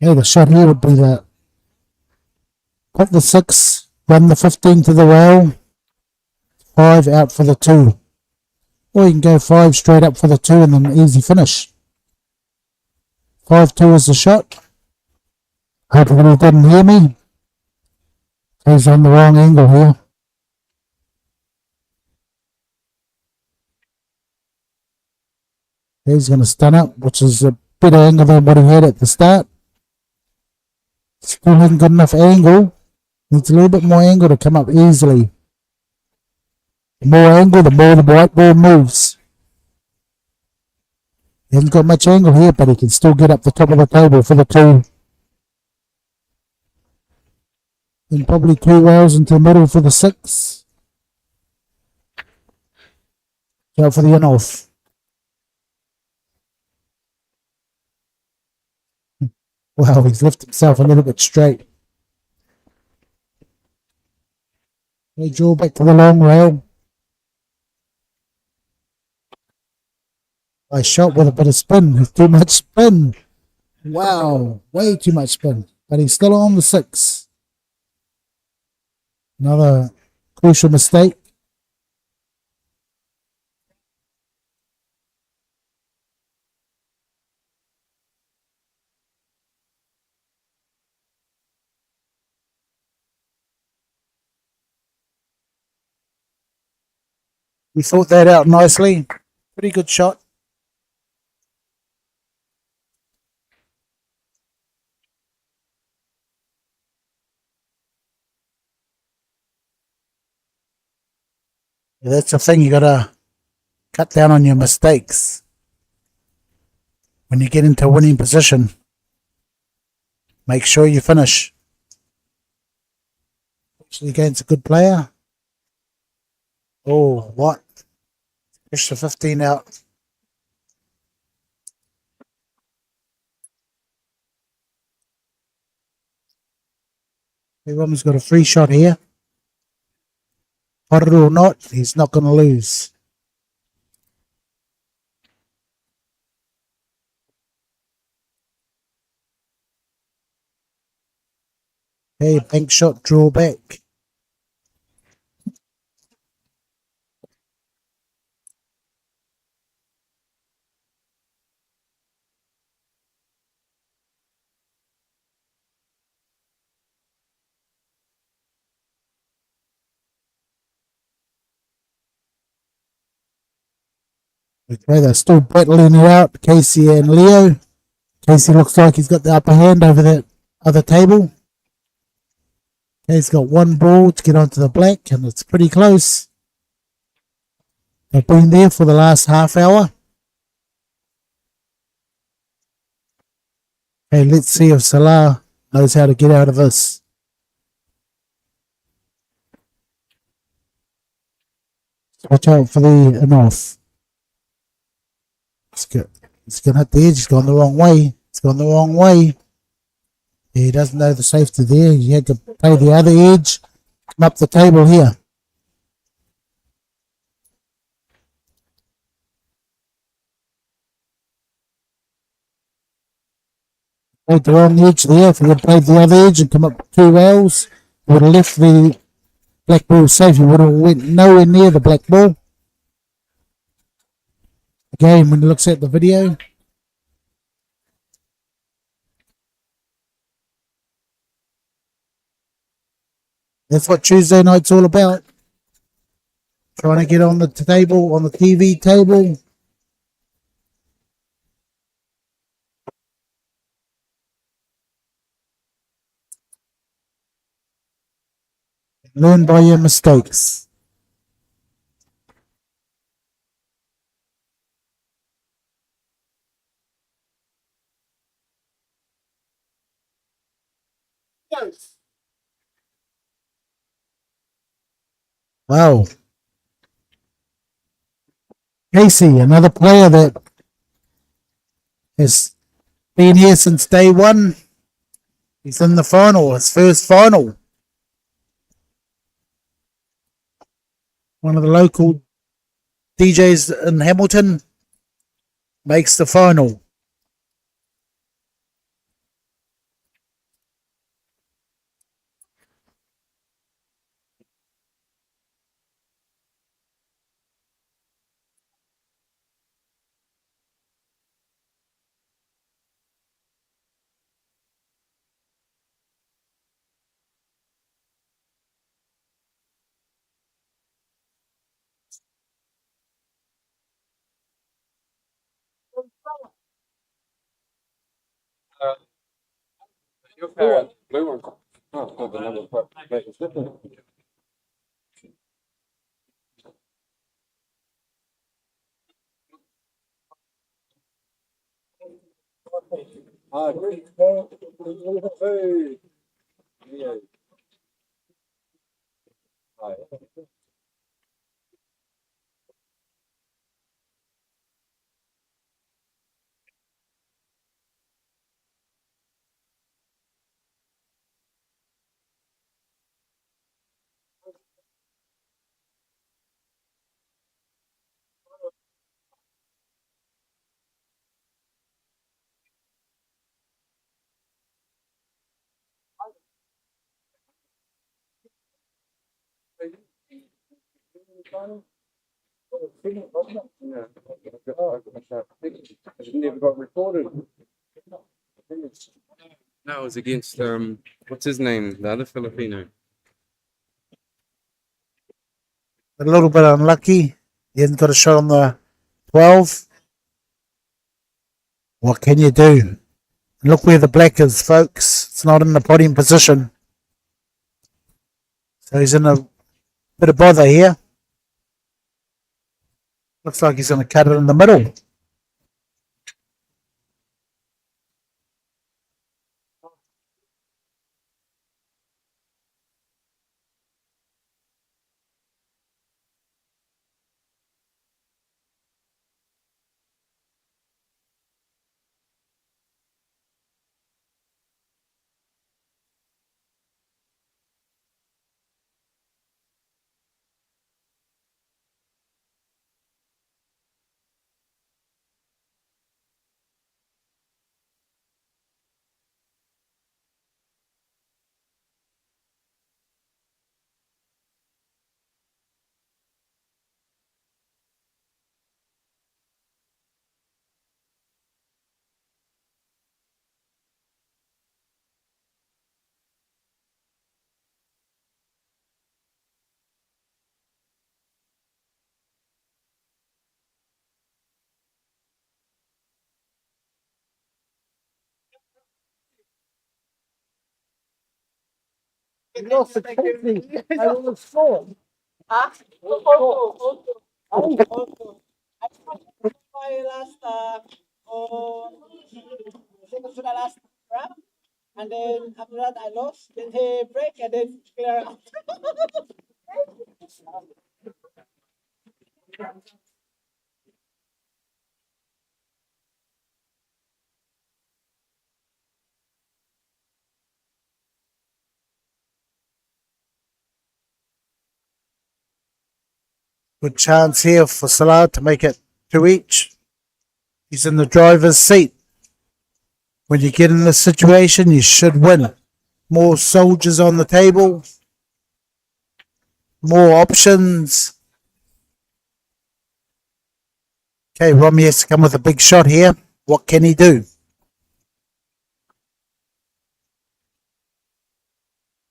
C: Yeah, the shot here would be that. Put the 6, run the 15 to the rail. 5 out for the 2. Or you can go 5 straight up for the 2 and then easy finish. 5-2 is the shot. Hopefully he didn't hear me. He's on the wrong angle here. He's going to stun up, which is a better angle than what he had at the start. Still hasn't got enough angle. Needs a little bit more angle to come up easily. The more angle, the more the white ball moves. He hasn't got much angle here, but he can still get up the top of the table for the 2. And probably 2 wells into the middle for the 6. Go for the in-off. Wow, he's lifted himself a little bit straight. They draw back to the long rail. I shot with a bit of spin. There's too much spin. Wow, way too much spin. But he's still on the 6. Another crucial mistake. We thought that out nicely. Pretty good shot. Yeah, that's the thing, you gotta cut down on your mistakes when you get into a winning position. Make sure you finish. Actually against a good player. Oh, what? Push the 15 out. Everyone's got a free shot here. Pot it or not, he's not going to lose. Okay, bank shot, draw back. Okay, they're still battling it out, Casey and Leo. Casey looks like he's got the upper hand over the other table. Okay, he's got 1 ball to get onto the black, and it's pretty close. They've been there for the last half hour. Okay, let's see if Salah knows how to get out of this. Watch out for the north. It's going to hit the edge. He's gone the wrong way. It's gone the wrong way. He doesn't know the safety there. He had to play the other edge. Come up the table here. Played the wrong edge there. If he had played the other edge and come up 2 wells, he would have left the black ball safe. He would have went nowhere near the black ball. Again, when he looks at the video, that's what Tuesday night's all about. Trying to get on the table, on the TV table. Learn by your mistakes. Wow. Casey, another player that has been here since day 1. He's in the final, his first final. One of the local DJs in Hamilton makes the final.
H: No, it was against what's his name? The other Filipino.
C: A little bit unlucky. He hasn't got a shot on the 12. What can you do? Look where the black is, folks. It's not in the potting position. So he's in a bit of bother here. Looks like he's going to cut it in the middle. Good chance here for Salah to make it 2 each. He's in the driver's seat. When you get in this situation, you should win. More soldiers on the table. More options. Okay, Romy has to come with a big shot here. What can he do?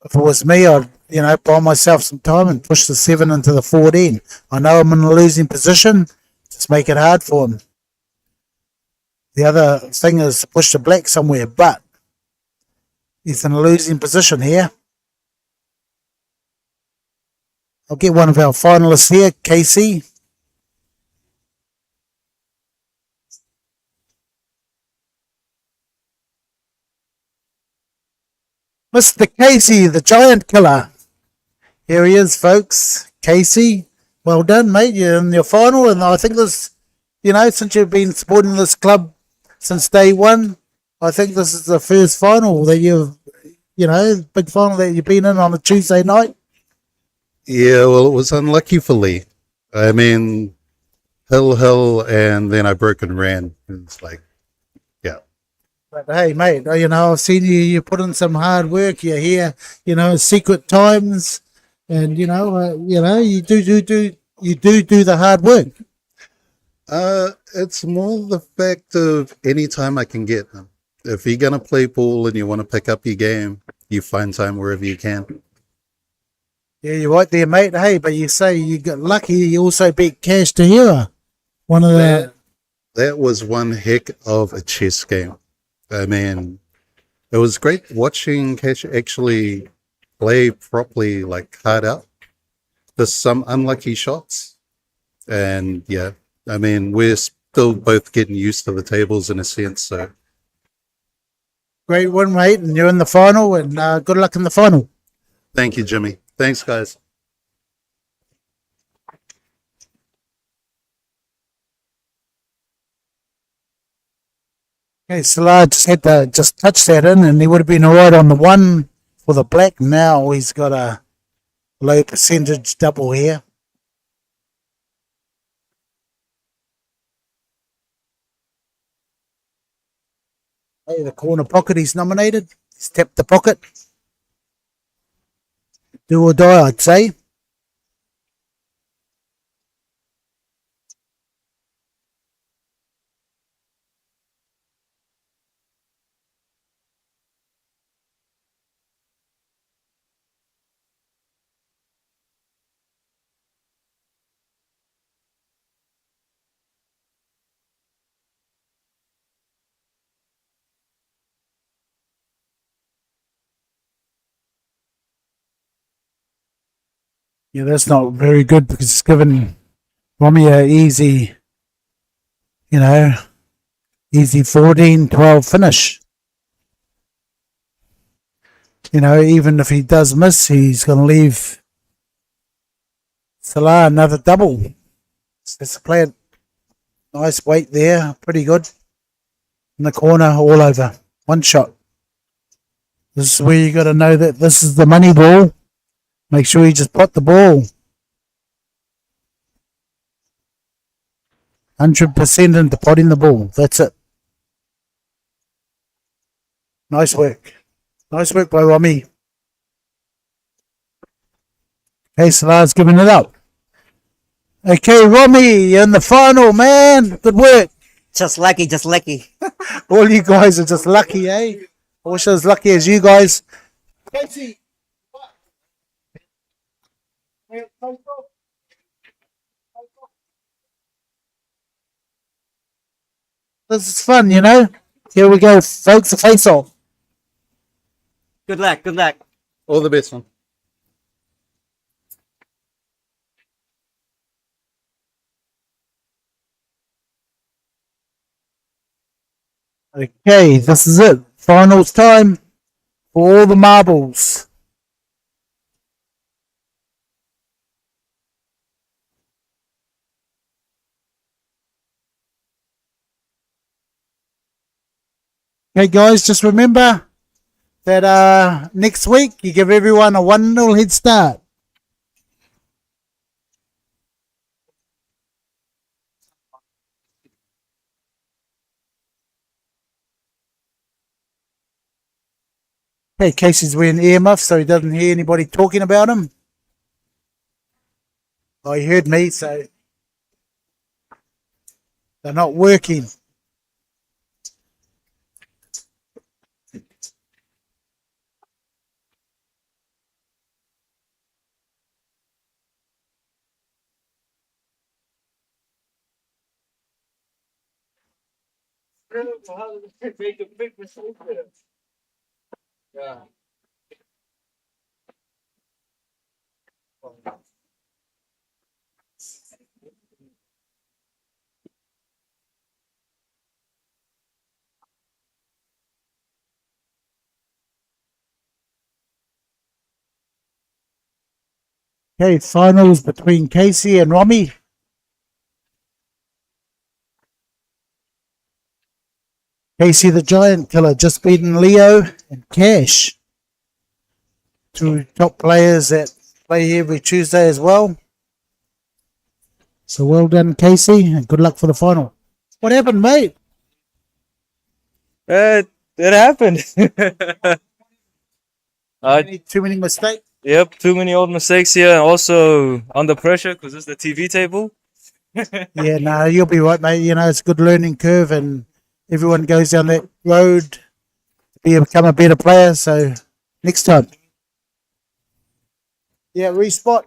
C: If it was me, I'd, buy myself some time and push the 7 into the 14. I know I'm in a losing position. Just make it hard for him. The other thing is to push the black somewhere, but he's in a losing position here. I'll get one of our finalists here, Casey. Mr. Casey, the giant killer. Here he is, folks. Casey, well done, mate. You're in your final, and I think this, since you've been supporting this club since day one, I think this is the first final that big final that you've been in on a Tuesday night.
I: Yeah, well, it was unlucky for Lee. I mean, hill, and then I broke and ran. It's like, yeah.
C: But hey, mate, I've seen you put in some hard work. You're here, secret times, and you do the hard work.
I: It's more the fact of any time I can get them. If you're gonna play pool and you want to pick up your game, you find time wherever you can.
C: Yeah, you're right there, mate. Hey, but you say you got lucky. You also beat Cash Tahira. One of the
I: That was one heck of a chess game. I mean, it was great watching Cash actually play properly, like hard out. There's some unlucky shots, and yeah, I mean, we're still both getting used to the tables in a sense. So
C: Great win, mate, and you're in the final, and good luck in the final.
I: thank you, Jimmy. Thanks, guys.
C: Okay, Salah just had to just touch that in, and he would have been all right on the one for the black. Now he's got a low percentage double here. Hey, the corner pocket he's nominated. He's tapped the pocket. Do or die, I'd say. Yeah, that's not very good because it's given Romy a easy, you know, easy 14-12 finish. You know, even if he does miss, he's going to leave Salah another double. So let's play it. Nice weight there. Pretty good. In the corner, all over. One shot. This is where you got to know that this is the money ball. Make sure you just pot the ball. 100% into potting the ball. That's it. Nice work. Nice work by Romy. Okay, Salah's giving it up. Okay, Romy, you're in the final, man. Good work.
E: Just lucky, just lucky.
C: All you guys are just lucky, eh? I wish I was lucky as you guys. Casey. This is fun, you know? Here we go, folks, a face off.
E: Good luck, good luck.
I: All the best, man.
C: Okay, this is it. Finals time for all the marbles. Okay, guys, just remember that next week you give everyone a 1-0 head start. Hey, Casey's wearing earmuffs so he doesn't hear anybody talking about him. Oh, he heard me, so they're not working. Okay, finals between Casey and Romy. Casey the Giant Killer just beaten Leo and Cash. Two top players that play every Tuesday as well. So well done, Casey, and good luck for the final. What happened, mate?
F: It happened.
C: Too many mistakes?
F: Yep, too many old mistakes here, and also under pressure because it's the TV table.
C: Yeah, no, you'll be right, mate. You know, it's a good learning curve, and everyone goes down that road to become a better player. So next time. Yeah, respot.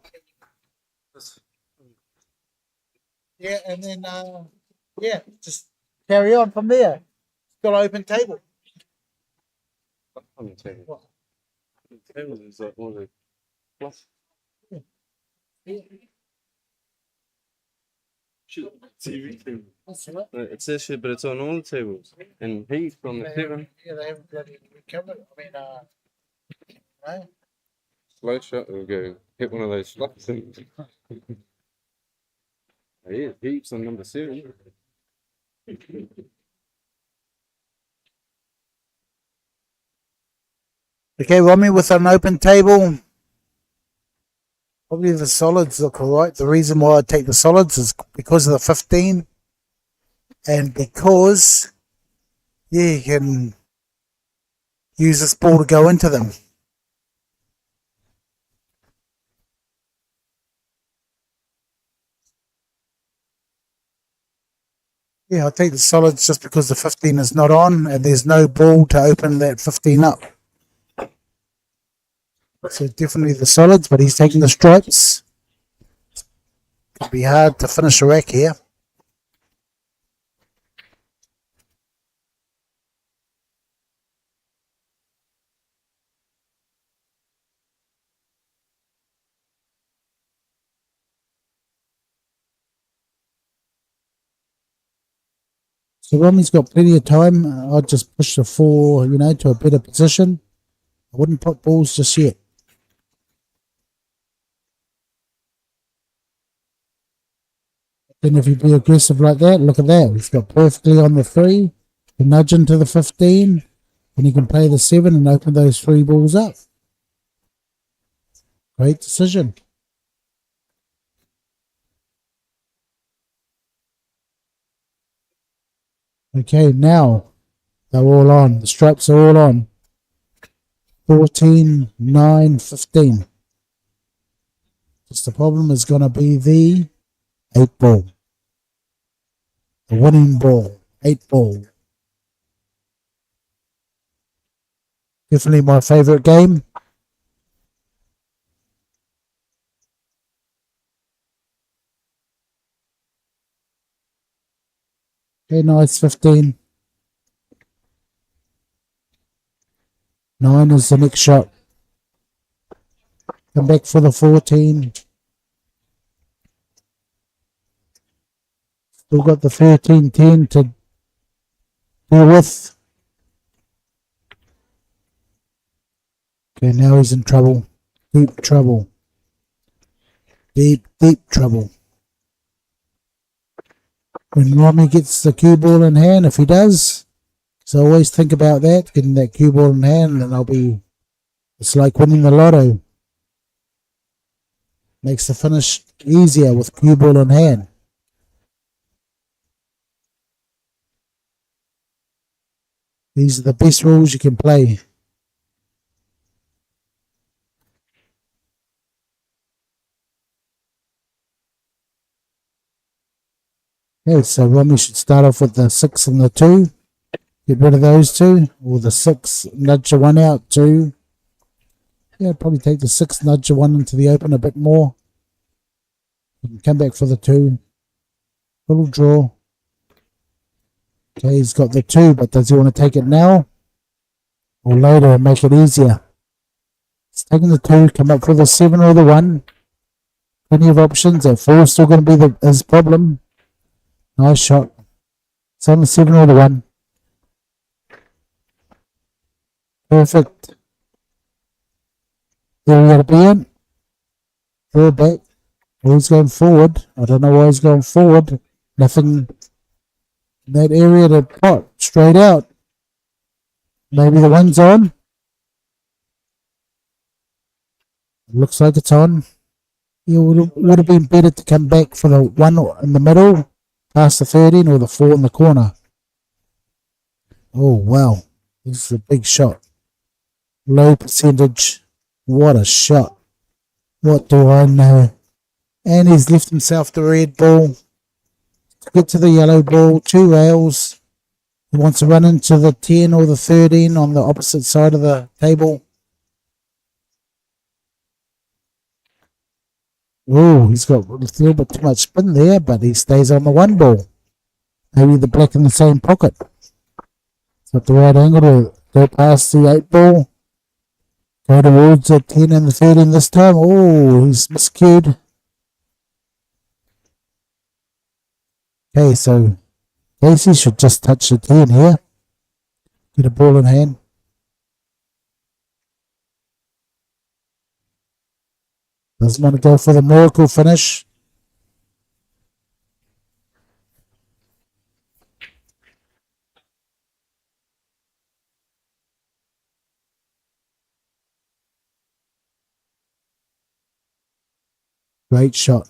C: Yeah, and then, yeah, just carry on from there. Got an open table.
H: On the table. The table is like all the plus. TV table. It says here, but it's on all the tables. And heat from the 7.
C: Yeah, they haven't bloody recovered. I mean, no.
H: Slow shot, we'll go hit one of those slots. And yeah, heaps on number 7.
C: Okay, Romy, with an open table, probably the solids look alright. The reason why I take the solids is because of the 15 and because you can use this ball to go into them. Yeah, I'll take the solids just because the 15 is not on and there's no ball to open that 15 up. So definitely the solids, but he's taking the stripes. It'll be hard to finish a rack here. So Romy's got plenty of time. I'll just push the 4, to a better position. I wouldn't put balls just yet. Then if you be aggressive like that, look at that. He's got perfectly on the 3. You nudge into the 15. And you can play the 7 and open those 3 balls up. Great decision. Okay, now they're all on. The stripes are all on. 14, 9, 15. Just the problem is going to be the 8 ball. The winning ball. 8 ball. Definitely my favourite game. Okay, nice 15. 9 is the next shot. Come back for the 14. Still got the 13, 10 to deal with. Okay, now he's in trouble. Deep trouble. Deep, deep trouble. When Romy gets the cue ball in hand, if he does, so always think about that, getting that cue ball in hand, and it's like winning the lotto. Makes the finish easier with cue ball in hand. These are the best rules you can play. Okay, so Romy should start off with the 6 and the 2. Get rid of those 2. Or the 6, nudge the 1 out, 2. Yeah, probably take the 6, nudge the 1 into the open a bit more. You can come back for the 2. Little draw. Okay, he's got the 2, but does he want to take it now? Or later and make it easier? He's taking the 2, come up for the 7 or the 1. Plenty of options. That 4 is still going to be his problem. Nice shot. It's on the 7 or the 1. Perfect. There we got to be in. Throw back. Oh, he's going forward. I don't know why he's going forward. Nothing in that area to pot. Straight out. Maybe the 1's on. Looks like it's on. It would have been better to come back for the 1 in the middle. Past the 13 or the 4 in the corner. Oh, wow. This is a big shot. Low percentage. What a shot. What do I know? And he's left himself the red ball. To get to the yellow ball, 2 rails. He wants to run into the 10 or the 13 on the opposite side of the table. Oh, he's got a little bit too much spin there, but he stays on the 1 ball. Maybe the black in the same pocket. It's got the right angle to Go past the 8 ball. Go towards the 10 and the 13 this time. Oh, he's miscued. Okay, so Casey should just touch the 10 here. Get a ball in hand. Doesn't want to go for the miracle finish. Great shot.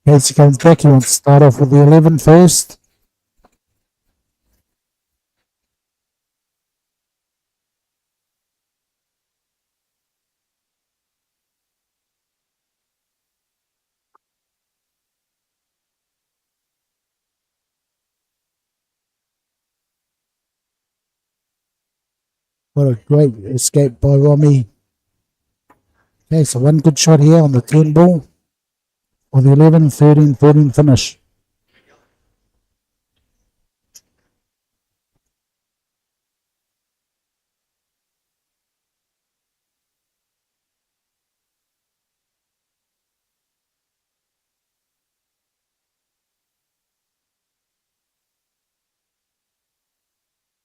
C: Casey comes back. He wants to start off with the 11 first. What a great escape by Romy. Okay, so one good shot here on the 10 ball. On the 11, 13, 14 finish.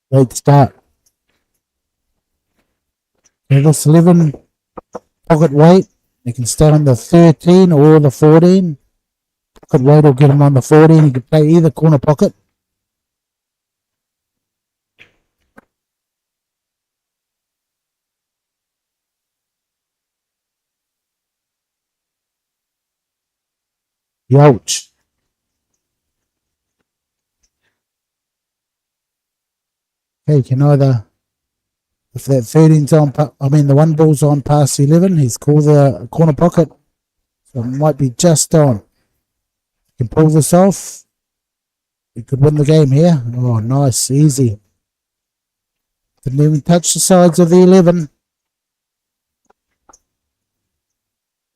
C: Great start. Okay, this 11 pocket weight. He can stay on the 13 or the 14. Pocket weight will get him on the 14. He can play either corner pocket. Ouch. Okay, you can either, if that 13's on, the one ball's on past 11, he's called the corner pocket. So it might be just on. You can pull this off. You could win the game here. Oh, nice, easy. Didn't even touch the sides of the 11.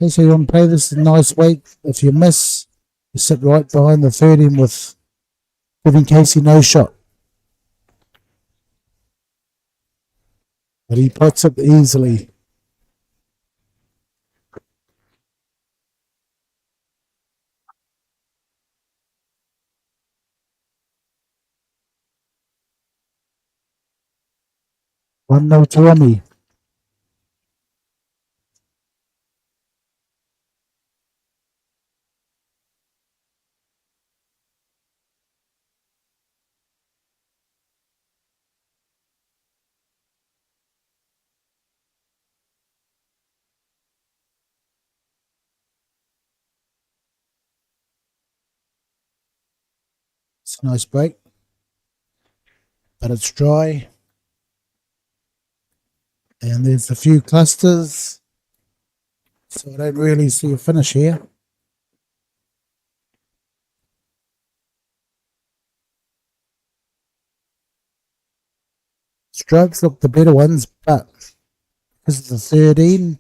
C: Okay, so you want to play this in nice weight. If you miss, you sit right behind the 13 with giving Casey no shot. But he puts it easily. One no to Romy. It's a nice break. But it's dry. And there's a few clusters. So I don't really see a finish here. Strokes look the better ones, but because of the 13,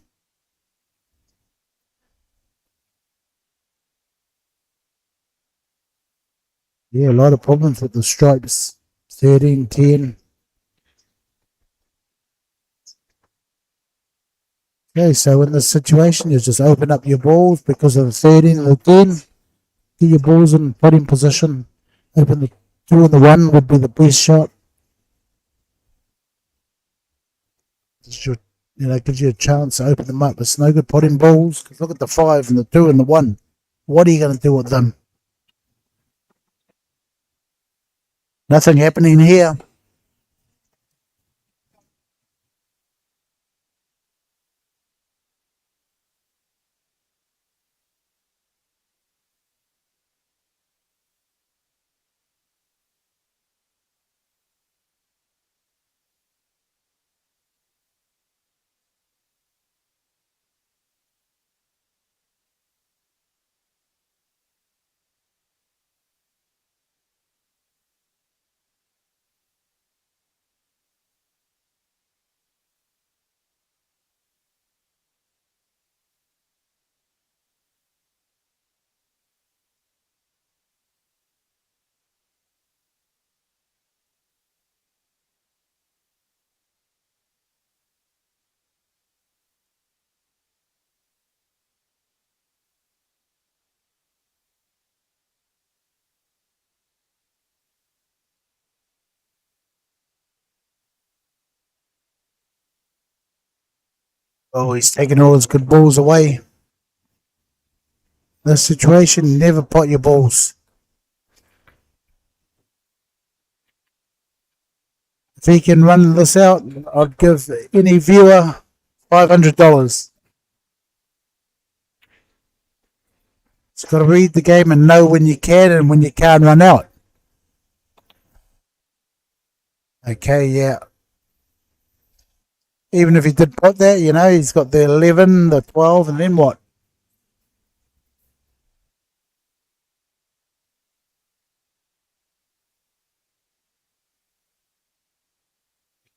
C: yeah, a lot of problems with the stripes. 13, 10. Okay, so in this situation, you just open up your balls because of the 13 and the 10. Get your balls in putting position. Open the 2 and the 1 would be the best shot. Gives you a chance to open them up. It's no good potting balls. Because look at the 5 and the 2 and the 1. What are you going to do with them? Nothing happening here. Oh, he's taking all his good balls away. This situation, never pot your balls. If he can run this out, I'd give any viewer $500. It's got to read the game and know when you can and when you can't run out. Okay, yeah. Even if he did put that, he's got the 11, the 12, and then what?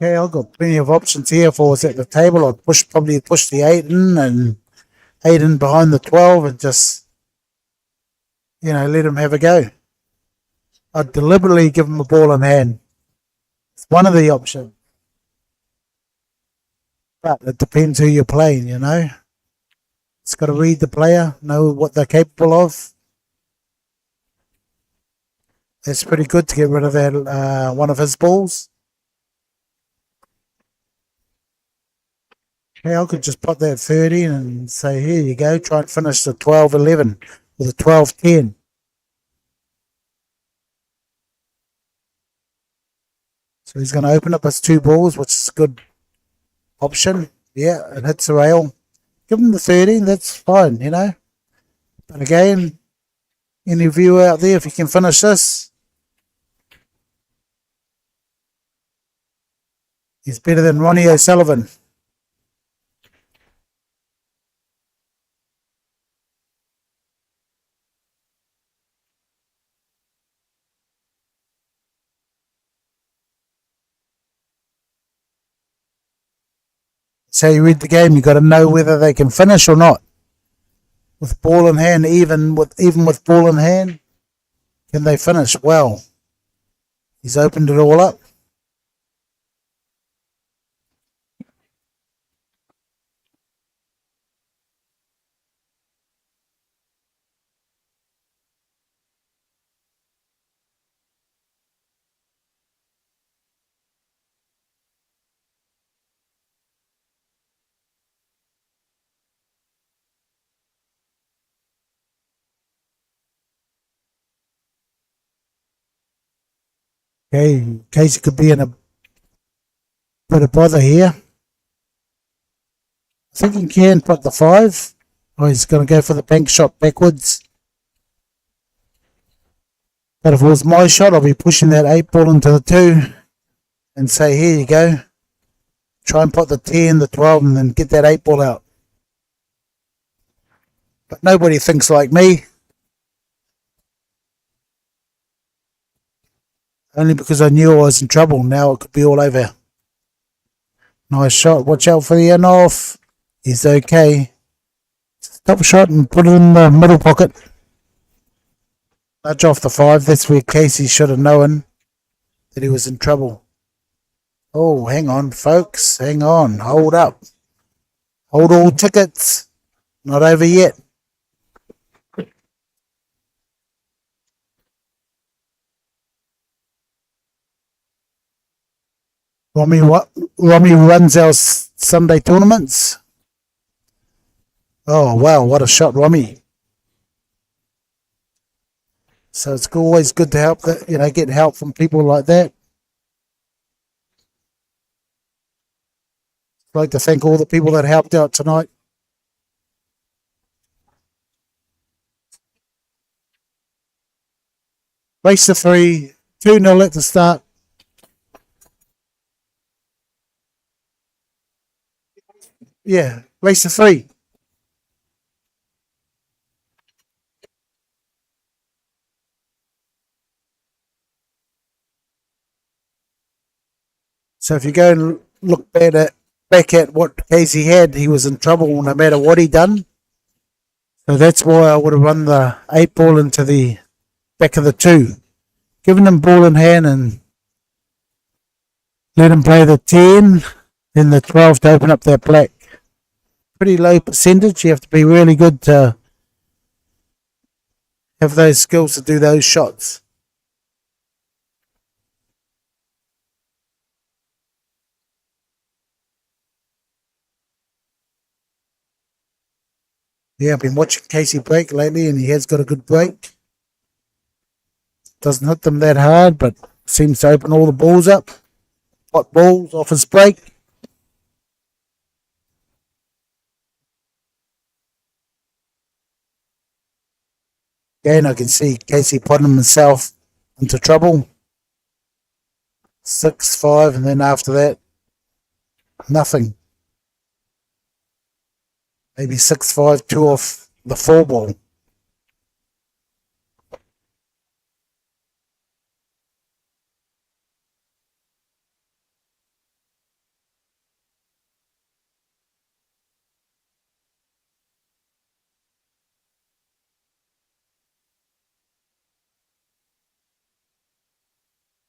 C: Okay, I've got plenty of options here for us at the table. I'd probably push the 8 in and 8 in behind the 12 and just, let him have a go. I'd deliberately give him a ball in hand. It's one of the options. But it depends who you're playing, It's got to read the player, know what they're capable of. That's pretty good to get rid of that one of his balls. Okay, I could just put that 30 and say, here you go, try and finish the 12-11 or the 12-10. So he's going to open up his 2 balls, which is a good option. Yeah, it hits the rail. Give him the 30, that's fine, But again, any viewer out there, if you can finish this, he's better than Ronnie O'Sullivan. So you read the game, you got to know whether they can finish or not. With ball in hand, even with ball in hand, can they finish? Well, he's opened it all up. Okay, Casey could be in a bit of bother here. I think he can put the 5. Oh, he's going to go for the bank shot backwards. But if it was my shot, I'll be pushing that 8 ball into the 2 and say, here you go. Try and put the 10, the 12, and then get that 8 ball out. But nobody thinks like me. Only because I knew I was in trouble. Now it could be all over. Nice shot. Watch out for the in-off. He's okay. Stop shot and put it in the middle pocket. Nudge off the 5. That's where Casey should have known that he was in trouble. Oh, hang on, folks. Hang on. Hold up. Hold all tickets. Not over yet. Romy runs our Sunday tournaments. Oh, wow. What a shot, Romy. So it's always good to help get help from people like that. I'd like to thank all the people that helped out tonight. Race to 3, 2-0 at the start. Yeah, race to 3. So if you go and look back at what Casey had, he was in trouble no matter what he done. So that's why I would have run the 8 ball into the back of the 2. Giving him ball in hand and let him play the 10, then the 12 to open up that black. Pretty low percentage. You have to be really good to have those skills to do those shots. Yeah, I've been watching Casey break lately, and he has got a good break. Doesn't hit them that hard, but seems to open all the balls up. Hot balls off his break. Again, I can see Casey putting himself into trouble. 6-5, and then after that, nothing. Maybe 6-5, 2 off the 4 ball.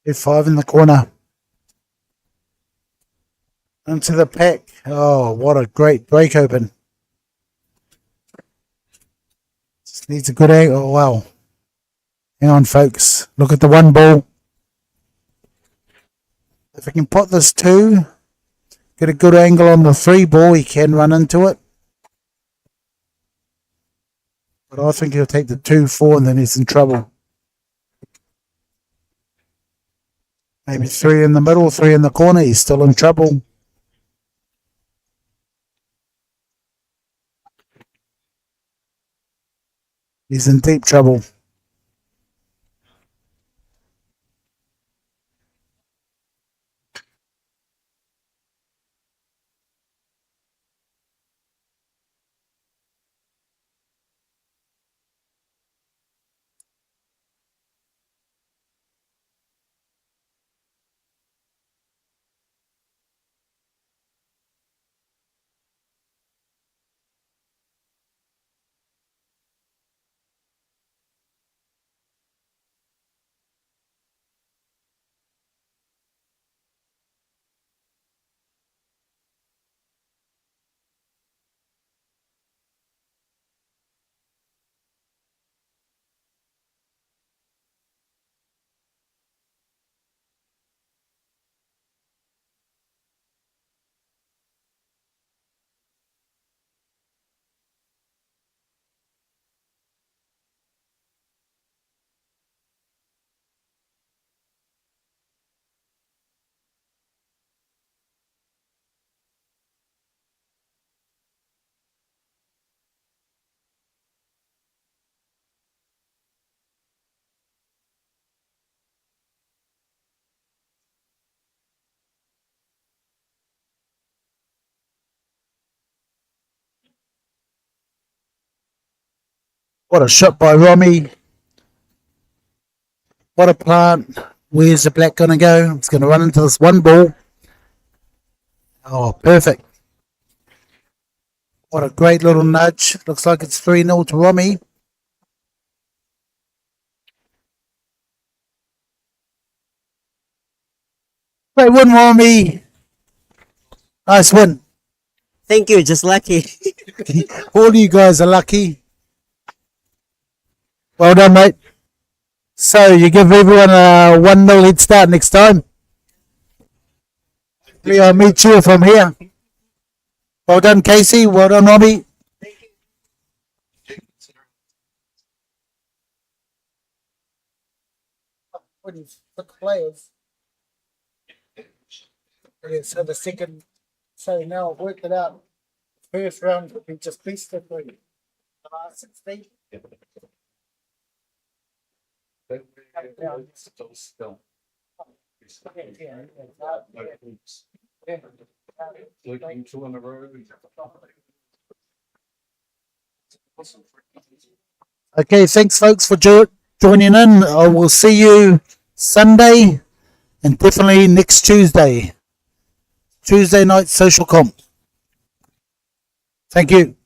C: F5 in the corner. Into the pack. Oh, what a great break open. Just needs a good angle. Oh, wow. Hang on, folks. Look at the 1 ball. If I can pot this 2, get a good angle on the 3 ball, he can run into it. But I think he'll take the 2-4 and then he's in trouble. Maybe 3 in the middle, 3 in the corner. He's still in trouble. He's in deep trouble. What a shot by Romy. What a plant. Where's the black going to go? It's going to run into this 1 ball. Oh, perfect. What a great little nudge. Looks like it's 3-0 to Romy. Great win, Romy. Nice win.
E: Thank you, just lucky.
C: All of you guys are lucky. Well done, mate. So you give everyone a 1-0 head start next time. I'll meet you from here. Well done, Casey. Well done, Robbie. Players. Yeah, so the second, so now I've worked it out. First round would be just best of 3. The last 16. Okay, thanks folks for joining in. I will see you Sunday and definitely next Tuesday. Tuesday night social comp. Thank you.